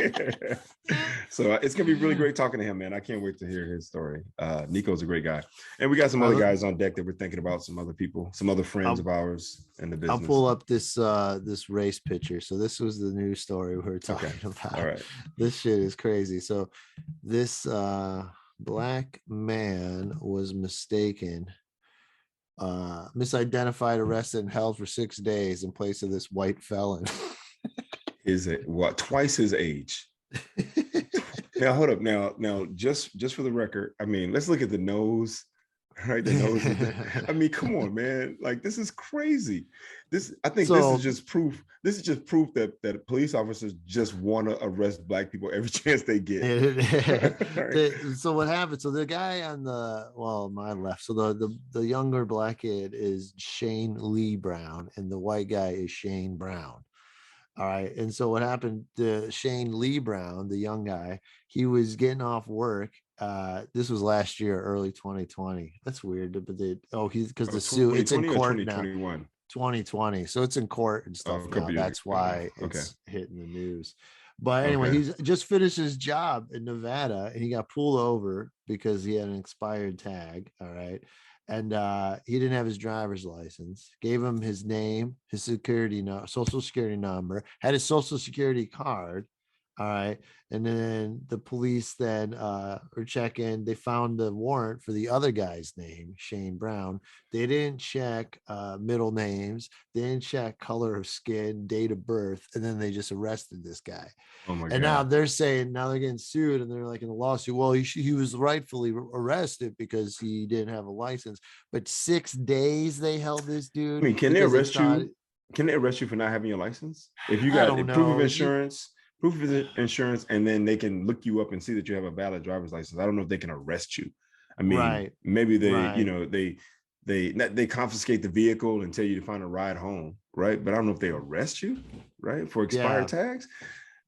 So it's gonna be really great talking to him, man. I can't wait to hear his story. Nico's a great guy, and we got some other guys on deck that we're thinking about. Some other people, some other friends of ours in the business. I'll pull up this race picture. So this was the news story we were talking about. All right, this shit is crazy. So this black man was mistaken misidentified, arrested, and held for 6 days in place of this white felon. Is it what, twice his age? Now hold up. Now, just for the record, I mean, let's look at the nose, right? The nose. I mean, come on, man. Like, this is crazy. I think this is just proof. This is just proof that police officers just want to arrest black people every chance they get. So what happened? So the guy on my left. So the younger black kid is Shane Lee Brown, and the white guy is Shane Brown. All right. And so what happened to Shane Lee Brown, the young guy, he was getting off work. This was last year, early 2020. That's weird. But because the suit, it's in court now. 2020. So it's in court and stuff now. That's why it's hitting the news. But anyway, he's just finished his job in Nevada, and he got pulled over because he had an expired tag. All right. And he didn't have his driver's license. Gave him his name, his social security number, had his social security card. All right. And then the police were checking. They found the warrant for the other guy's name, Shane Brown. They didn't check middle names. They didn't check color of skin, date of birth. And then they just arrested this guy. Oh my God. And now they're saying, now they're getting sued, and they're like in a lawsuit. Well, he was rightfully arrested because he didn't have a license. But 6 days they held this dude. I mean, can they arrest you? Can they arrest you for not having your license? If you got proof of insurance, and then they can look you up and see that you have a valid driver's license. I don't know if they can arrest you. I mean, maybe they confiscate the vehicle and tell you to find a ride home, right? But I don't know if they arrest you, right, for expired tags.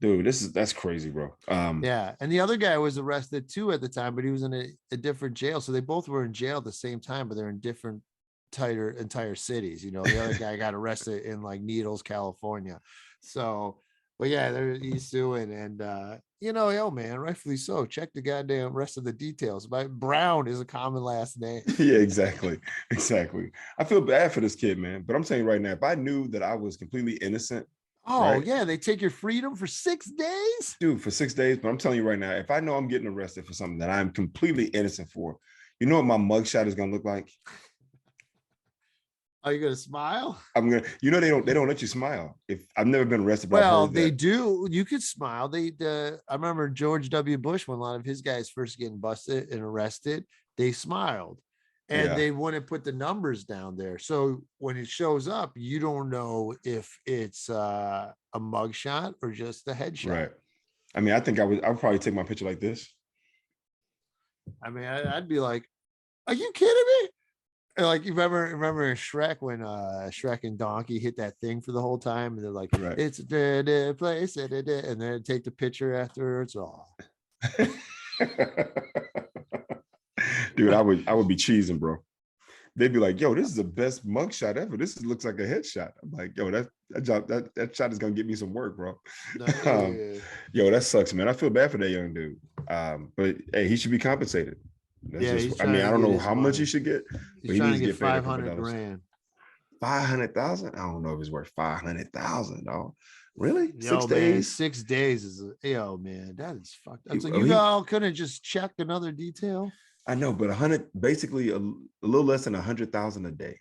Dude, that's crazy, bro. And the other guy was arrested too at the time, but he was in a different jail. So they both were in jail at the same time, but they're in different entire cities. You know, the other guy got arrested in like Needles, California. So, but yeah, he's suing, and yo, man, rightfully so. Check the goddamn rest of the details. But Brown is a common last name. Yeah, exactly. I feel bad for this kid, man. But I'm saying right now, if I knew that I was completely innocent. Yeah, they take your freedom for 6 days? Dude, for 6 days. But I'm telling you right now, if I know I'm getting arrested for something that I'm completely innocent for, you know what my mugshot is gonna look like? Are you gonna smile? I'm gonna, they don't let you smile. If I've never been arrested. Well, they do. You could smile. I remember George W. Bush, when a lot of his guys first getting busted and arrested, they smiled. And they wouldn't put the numbers down there. So when it shows up, you don't know if it's a mugshot or just a headshot. Right. I mean, I think I would probably take my picture like this. I mean, I'd be like, are you kidding me? And like, you remember Shrek, when Shrek and Donkey hit that thing for the whole time, and they're like, it's the place, and then take the picture afterwards. Oh. Dude, I would be cheesing, bro. They'd be like, yo, this is the best mugshot ever. This looks like a headshot. I'm like, yo, that shot is gonna get me some work, bro. Yo, that sucks, man. I feel bad for that young dude. But hey, he should be compensated. I don't know how much he should get, but he needs to get 500 grand. 500,000? I don't know if it's worth 500,000, dog. Really? Yo, 6 days? 6 days is man, that is fucked up. So you all couldn't have just checked another detail. I know, but 100, basically a little less than 100,000 a day,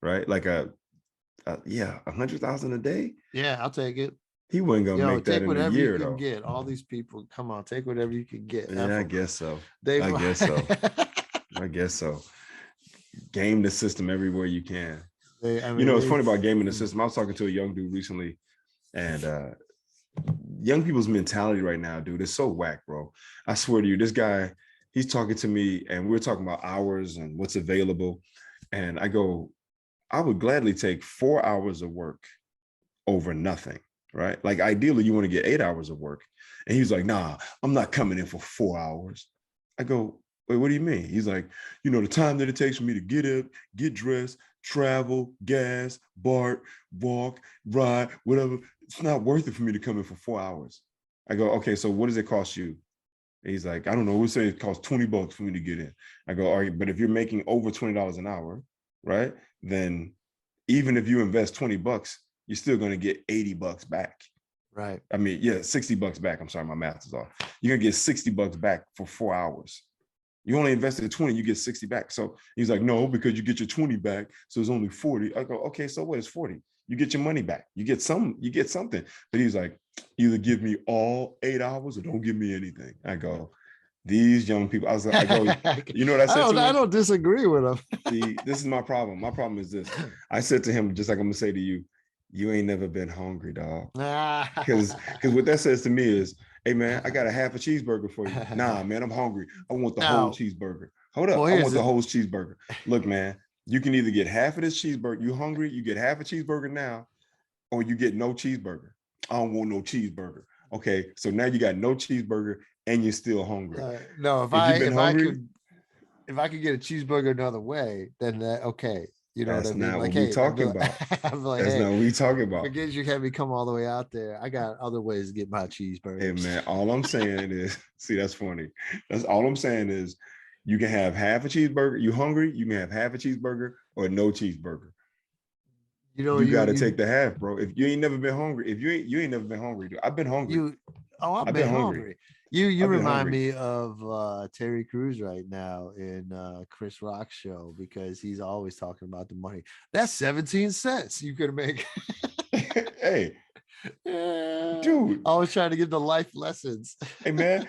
right? Like 100,000 a day. Yeah, I'll take it. He wasn't gonna make that in a year, though. Get all these people. Come on, take whatever you can get. Yeah, I guess so. I guess so. Game the system everywhere you can. It's funny about gaming the system. I was talking to a young dude recently, and young people's mentality right now, dude, is so whack, bro. I swear to you, this guy, he's talking to me, and we're talking about hours and what's available. And I go, I would gladly take 4 hours of work over nothing, right? Like, ideally, you want to get 8 hours of work. And he's like, nah, I'm not coming in for 4 hours. I go, wait, what do you mean? He's like, the time that it takes for me to get up, get dressed, travel, gas, bark, walk, ride, whatever. It's not worth it for me to come in for 4 hours. I go, okay, so what does it cost you? He's like, I don't know. We'll say it costs $20 for me to get in. I go, all right, but if you're making over $20 an hour, right? Then even if you invest $20, you're still going to get $80 back. Right. I mean, yeah, $60 back. I'm sorry, my math is off. You're going to get $60 back for 4 hours. You only invested 20, you get 60 back. So he's like, no, because you get your 20 back. So it's only 40. I go, okay, so what is 40? You get your money back. You get something. But he's like, either give me all 8 hours or don't give me anything. I go, these young people, I go, you know what I said to him? I don't disagree with him. See, this is my problem. My problem is this. I said to him, just like I'm gonna say to you, you ain't never been hungry, dog. Because what that says to me is, hey man, I got a half a cheeseburger for you. Nah, man, I'm hungry. I want the whole cheeseburger. Hold up, I want the whole cheeseburger. Look, man, you can either get half of this cheeseburger. You hungry? You get half a cheeseburger now, or you get no cheeseburger. I don't want no cheeseburger. Okay, so now you got no cheeseburger and you're still hungry. No, if I could get a cheeseburger another way, then okay. You know that's what I mean? not like, what we talking about. That's not what we talking about. Forget you had me come all the way out there. I got other ways to get my cheeseburger. Hey man, all I'm saying is, see, that's funny. That's all I'm saying is, you can have half a cheeseburger. You hungry? You can have half a cheeseburger or no cheeseburger. You know, you got to take the half, bro. If you ain't never been hungry, you ain't never been hungry, dude. I've been hungry. I've been hungry. You remind me of Terry Crews right now in Chris Rock's show, because he's always talking about the money. That's 17 cents you could make. Hey, dude, always trying to give the life lessons. Hey man,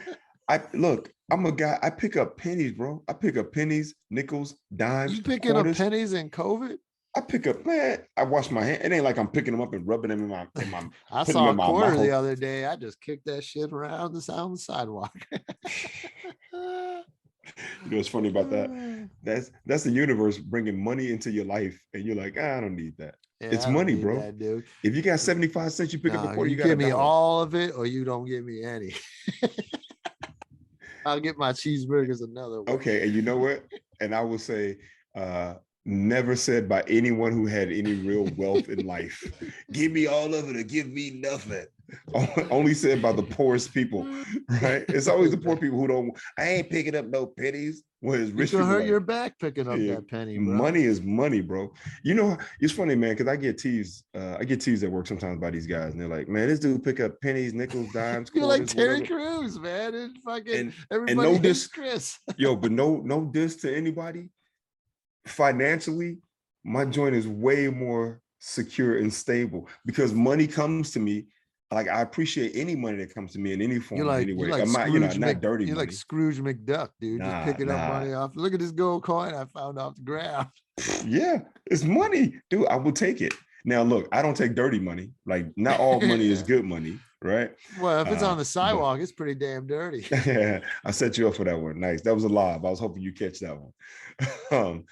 I'm a guy. I pick up pennies, bro. I pick up pennies, nickels, dimes. You picking quarters. Up pennies in COVID? I pick up, man. I wash my hand. It ain't like I'm picking them up and rubbing them in my. I saw a quarter the other day. I just kicked that shit around the sidewalk. You know what's funny about that? That's the universe bringing money into your life, and you're like, I don't need that. Yeah, it's money, bro. That, dude. If you got 75 cents, you pick up a quarter. You give me all of it, or you don't give me any. I'll get my cheeseburgers another way. Okay, and you know what? And I will say, never said by anyone who had any real wealth in life, give me all of it or give me nothing. Only said by the poorest people, right? It's always the poor people who don't. I ain't picking up no pennies. Well, it's rich. You can hurt your back picking up that penny, bro. Money is money, bro. You know, it's funny, man, because I get teased. I get teased at work sometimes by these guys, and they're like, "Man, this dude pick up pennies, nickels, dimes." You're like Terry Crews, man, and fucking everybody. And no diss, Chris. Yo, but no diss to anybody. Financially, my joint is way more secure and stable because money comes to me. Like, I appreciate any money that comes to me in any form, anyway. I'm not, not dirty. You're money. Like Scrooge McDuck, dude. Just picking up money off. Look at this gold coin I found off the ground. Yeah, it's money, dude. I will take it. Now, look, I don't take dirty money. Like, not all money is good money, right? Well, if it's on the sidewalk, it's pretty damn dirty. Yeah, I set you up for that one. Nice. That was a lob. I was hoping you catch that one.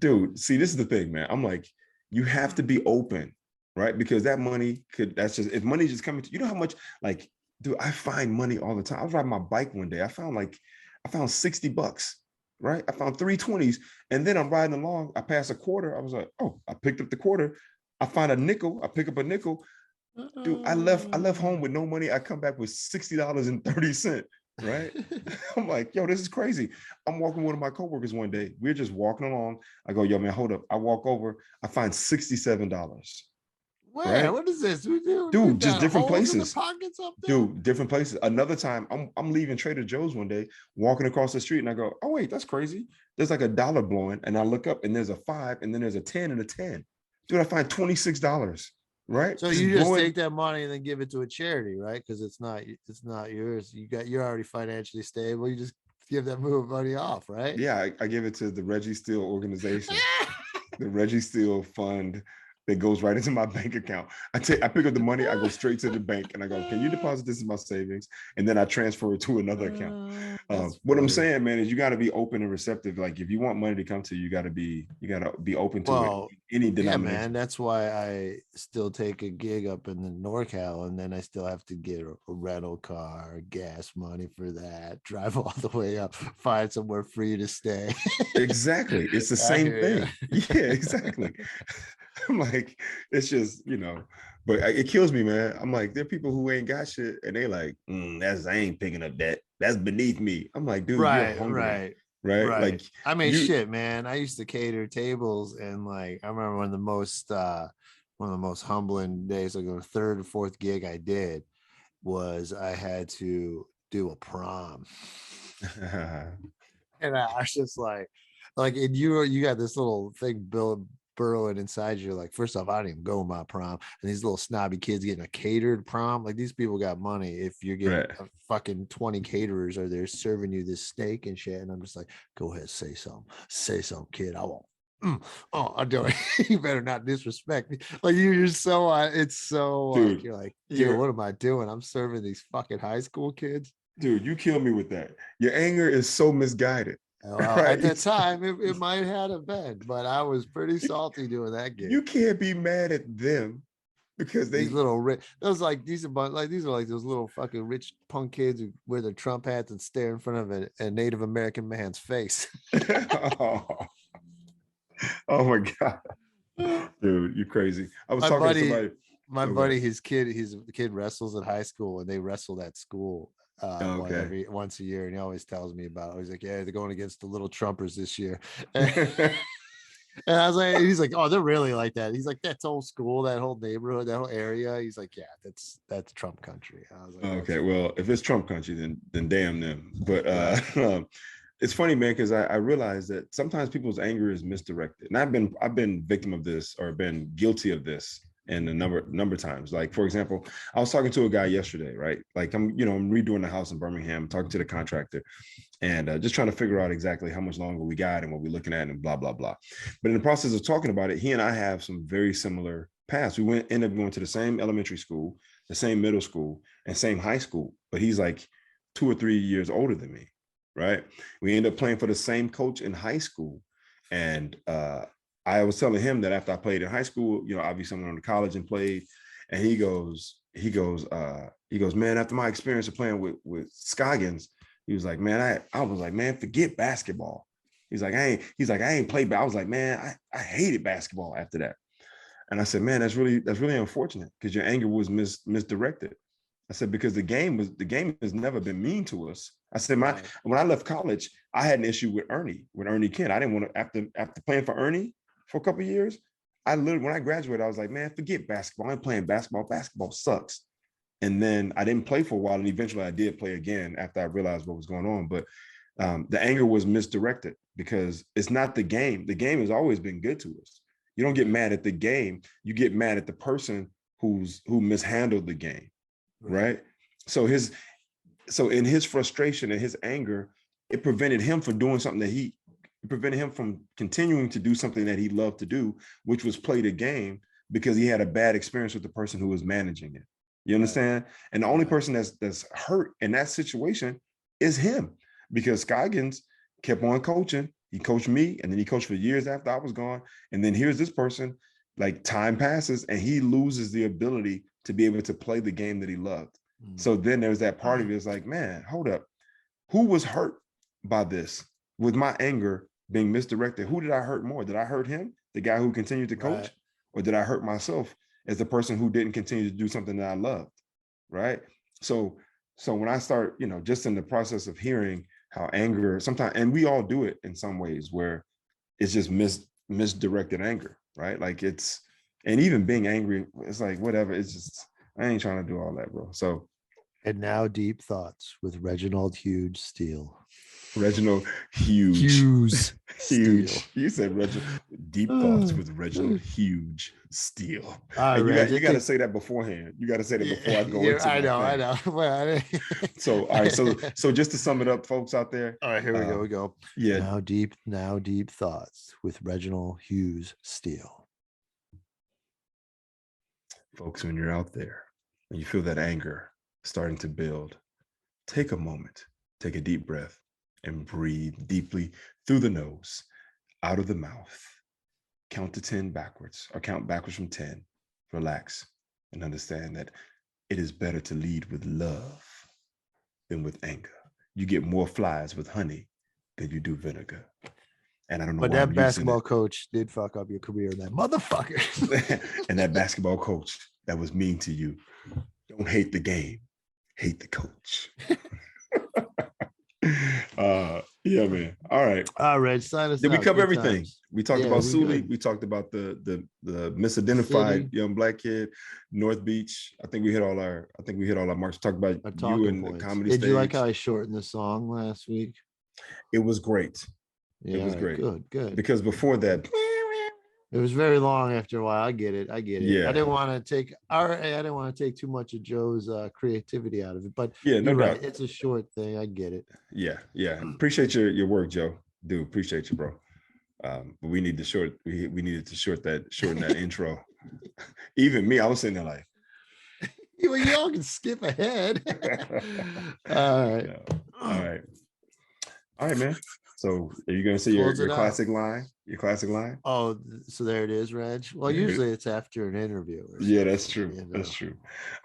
Dude, see, this is the thing, man. I'm like, you have to be open, right? Because that money if money just coming to you, know how much, like, dude, I find money all the time. I was riding my bike one day. I found $60, right? I found 320s. And then I'm riding along. I passed a quarter. I was like, oh, I picked up the quarter. I find a nickel. I pick up a nickel. Dude, I left home with no money. I come back with $60.30. Right? I'm like, yo, this is crazy. I'm walking with one of my coworkers one day. We're just walking along. I go, yo, man, hold up. I walk over. I find $67. Where? Right? What is this? Dude, just different places. Pockets up there? Dude, different places. Another time, I'm leaving Trader Joe's one day, walking across the street, and I go, oh, wait, that's crazy. There's like $1 blowing, and I look up, and there's a 5, and then there's a 10 and a 10. Dude, I find $26. Right. So you just take that money and then give it to a charity, right? Because it's not yours. You're already financially stable. You just give that money off, right? Yeah, I give it to the Reggie Steele organization, the Reggie Steele fund that goes right into my bank account. I pick up the money, I go straight to the bank, and I go, can you deposit this in my savings? And then I transfer it to another account. What I'm saying, man, is you got to be open and receptive. Like, if you want money to come to you, you got to be open to it. Any denomination. Yeah, man, that's why I still take a gig up in the NorCal, and then I still have to get a rental car, gas money for that, drive all the way up, find somewhere free to stay. Exactly. It's the same thing. Yeah, exactly. I'm like, it's just, but it kills me, man. I'm like, there are people who ain't got shit, and they like, I ain't picking up that. That's beneath me. I'm like, dude, right, you're hungry. Right. Like, I mean, shit, man. I used to cater tables, and like, I remember one of the most humbling days, like the third or fourth gig I did, was I had to do a prom. And I was just like, and you got this little thing burrowing inside you. Like, first off, I didn't even go to my prom, and these little snobby kids getting a catered prom. Like, these people got money. If you're getting Right. a fucking 20 caterers are there serving you this steak and shit, and I'm just like, go ahead, say something, kid. I won't. Oh, I do it. You better not disrespect me. Like, you're so it's so Dude, like, you're like, dude, you're- what am I doing? I'm serving these fucking high school kids. Dude, you kill me with that. Your anger is so misguided. Well, Right? at that time, it might have been, but I was pretty salty doing that game. You can't be mad at them because they These little rich, those like these are like those little fucking rich punk kids who wear their Trump hats and stare in front of a Native American man's face. oh. Oh my god, dude, you crazy. I was My talking buddy- to somebody. My Okay. buddy, his kid wrestles at high school, and they wrestle at school Okay. once a year, and he always tells me about it. He's like, yeah, they're going against the little Trumpers this year. And I was like, he's like, oh, they're really like that. He's like, that's old school, that whole neighborhood, that whole area. He's like, yeah, that's Trump country. I was like, Okay, well, if it's Trump country, then damn them. But it's funny, man, because I realized that sometimes people's anger is misdirected, and I've been victim of this or been guilty of this in a number of times. Like, for example, I was talking to a guy yesterday, right? Like, I'm redoing the house in Birmingham, talking to the contractor, and just trying to figure out exactly how much longer we got and what we're looking at and blah blah blah. But in the process of talking about it, he and I have some very similar paths. We ended up going to the same elementary school, the same middle school, and same high school. But he's like 2 or 3 years older than me, right? We ended up playing for the same coach in high school, and I was telling him that after I played in high school, obviously I went on to college and played, and he goes, man, after my experience of playing with Scoggins, he was like, man, I was like, man, forget basketball. He's like, I ain't played, but I was like, man, I hated basketball after that. And I said, man, that's really unfortunate because your anger was misdirected. I said, because the game has never been mean to us. I said, when I left college, I had an issue with Ernie Kent. I didn't want to, after playing for Ernie for a couple of years, when I graduated, I was like, man, forget basketball. I'm playing basketball. Basketball sucks. And then I didn't play for a while, and eventually I did play again after I realized what was going on. But the anger was misdirected because it's not the game. The game has always been good to us. You don't get mad at the game. You get mad at the person who mishandled the game, right? So in his frustration and his anger, it prevented him from doing something it prevented him from continuing to do something that he loved to do, which was play the game, because he had a bad experience with the person who was managing it. You understand? And the only person that's hurt in that situation is him, because Scoggins kept on coaching. He coached me, and then he coached for years after I was gone. And then here's this person, like, time passes and he loses the ability to be able to play the game that he loved. So then there's that part of it, it's like, man, hold up. Who was hurt by this? With my anger being misdirected, who did I hurt more? Did I hurt him, the guy who continued to coach? Right. Or did I hurt myself as the person who didn't continue to do something that I loved? Right. So when I start, just in the process of hearing how anger sometimes, and we all do it in some ways, where it's just misdirected anger, right? Like and even being angry, it's like, whatever, it's just, I ain't trying to do all that, bro. So. And now Deep Thoughts with Reginald Huge Steele. Reginald Huge. Huge. You said Reginald. Deep Thoughts with Reginald Huge Steele. You got to say that beforehand. You got to say that before I go into I know. Well, so, all right. So just to sum it up, folks out there. All right, here we go. Yeah. Now Deep Thoughts with Reginald Hughes Steele. Folks, when you're out there and you feel that anger starting to build, take a moment, take a deep breath, and breathe deeply through the nose, out of the mouth. Count to 10 backwards, or count backwards from 10. Relax and understand that it is better to lead with love than with anger. You get more flies with honey than you do vinegar. And I don't know. But why that basketball coach did fuck up your career, that motherfucker. And that basketball coach that was mean to you. Don't hate the game, hate the coach. Yeah, man. All right. Sign us. Did we cover everything? Times. We talked about Sully. We talked about the misidentified young black kid, North Beach. I think we hit all our marks. Talked about you and the comedy Did stage. you like how I shortened the song last week? It was great. Yeah, It was great. Good. Because before that, It was very long after a while. I get it. yeah, I didn't want to take too much of Joe's creativity out of it, but yeah, no you're right. doubt. It's a short thing. I get it. Yeah. Appreciate your work, Joe. Do appreciate you, bro. But we need to we needed to shorten that intro. Even me, I was sitting there like, Well, y'all can skip ahead. All right. Yeah. All right, man. So are you gonna say your classic line? Your classic line? Oh, so there it is, Reg. Well, usually it's after an interview. Yeah, that's true. You know? That's true.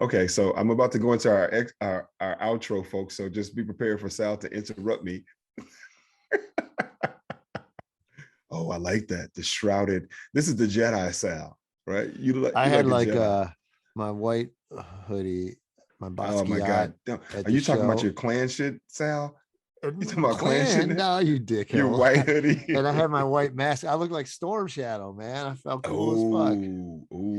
Okay, so I'm about to go into our outro, folks. So just be prepared for Sal to interrupt me. Oh, I like that. The shrouded. This is the Jedi Sal, right? I had like my white hoodie, my Basquiat. Oh my God! Are you talking about your clan shit, Sal? You talking about clan shit? No, you dickhead. Your white hoodie. And I had my white mask. I looked like Storm Shadow, man. I felt cool as fuck.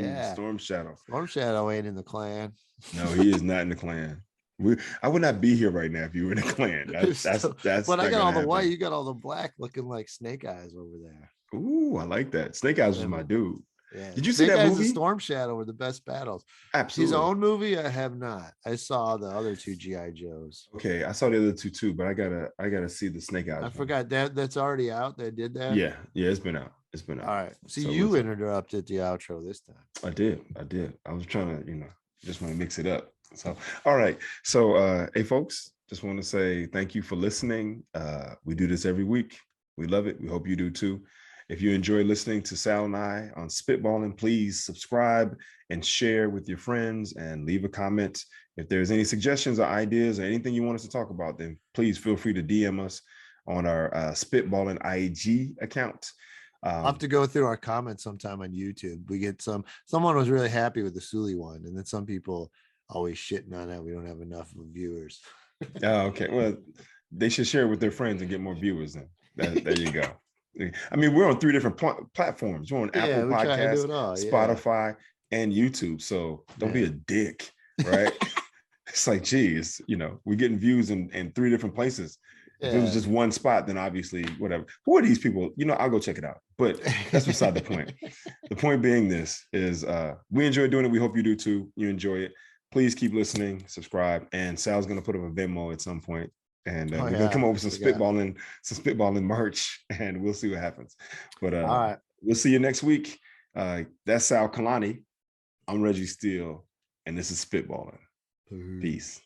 Yeah. Storm Shadow. Storm Shadow ain't in the clan. No, he is not in the clan. I would not be here right now if you were in the clan. That's but I got all the white, you got all the black looking like Snake Eyes over there. Ooh, I like that. Snake Eyes was my dude. Yeah. Did you see that movie? And Storm Shadow were the best battles. Absolutely. His own movie, I have not. I saw the other two GI Joes. Okay, I saw the other two too, but I gotta see the Snake Eyes. I forgot that's already out. They did that. Yeah, it's been out. It's been out. All right. See, so you interrupted the outro this time. I did. I was trying to, just want to mix it up. So, all right. So, hey, folks, just want to say thank you for listening. We do this every week. We love it. We hope you do too. If you enjoy listening to Sal and I on Spitballin, please subscribe and share with your friends and leave a comment. If there's any suggestions or ideas or anything you want us to talk about, then please feel free to DM us on our Spitballin IG account. I'll have to go through our comments sometime on YouTube. We get someone was really happy with the Sully one, and then some people always shitting on that we don't have enough viewers. Oh, okay. Well, they should share it with their friends and get more viewers then. There you go. I mean, we're on 3 different platforms. We're on Apple Podcasts, Spotify, and YouTube. So don't be a dick, right? It's like, geez, we're getting views in 3 different places. If it was just one spot, then obviously, whatever. Who are these people? I'll go check it out. But that's beside the point. The point being this is we enjoy doing it. We hope you do too. You enjoy it. Please keep listening, subscribe. And Sal's going to put up a Venmo at some point. And we're going to come up with some spitballing merch, and we'll see what happens. But all right. We'll see you next week. That's Sal Kalani. I'm Reggie Steele, and this is Spitballin. Peace.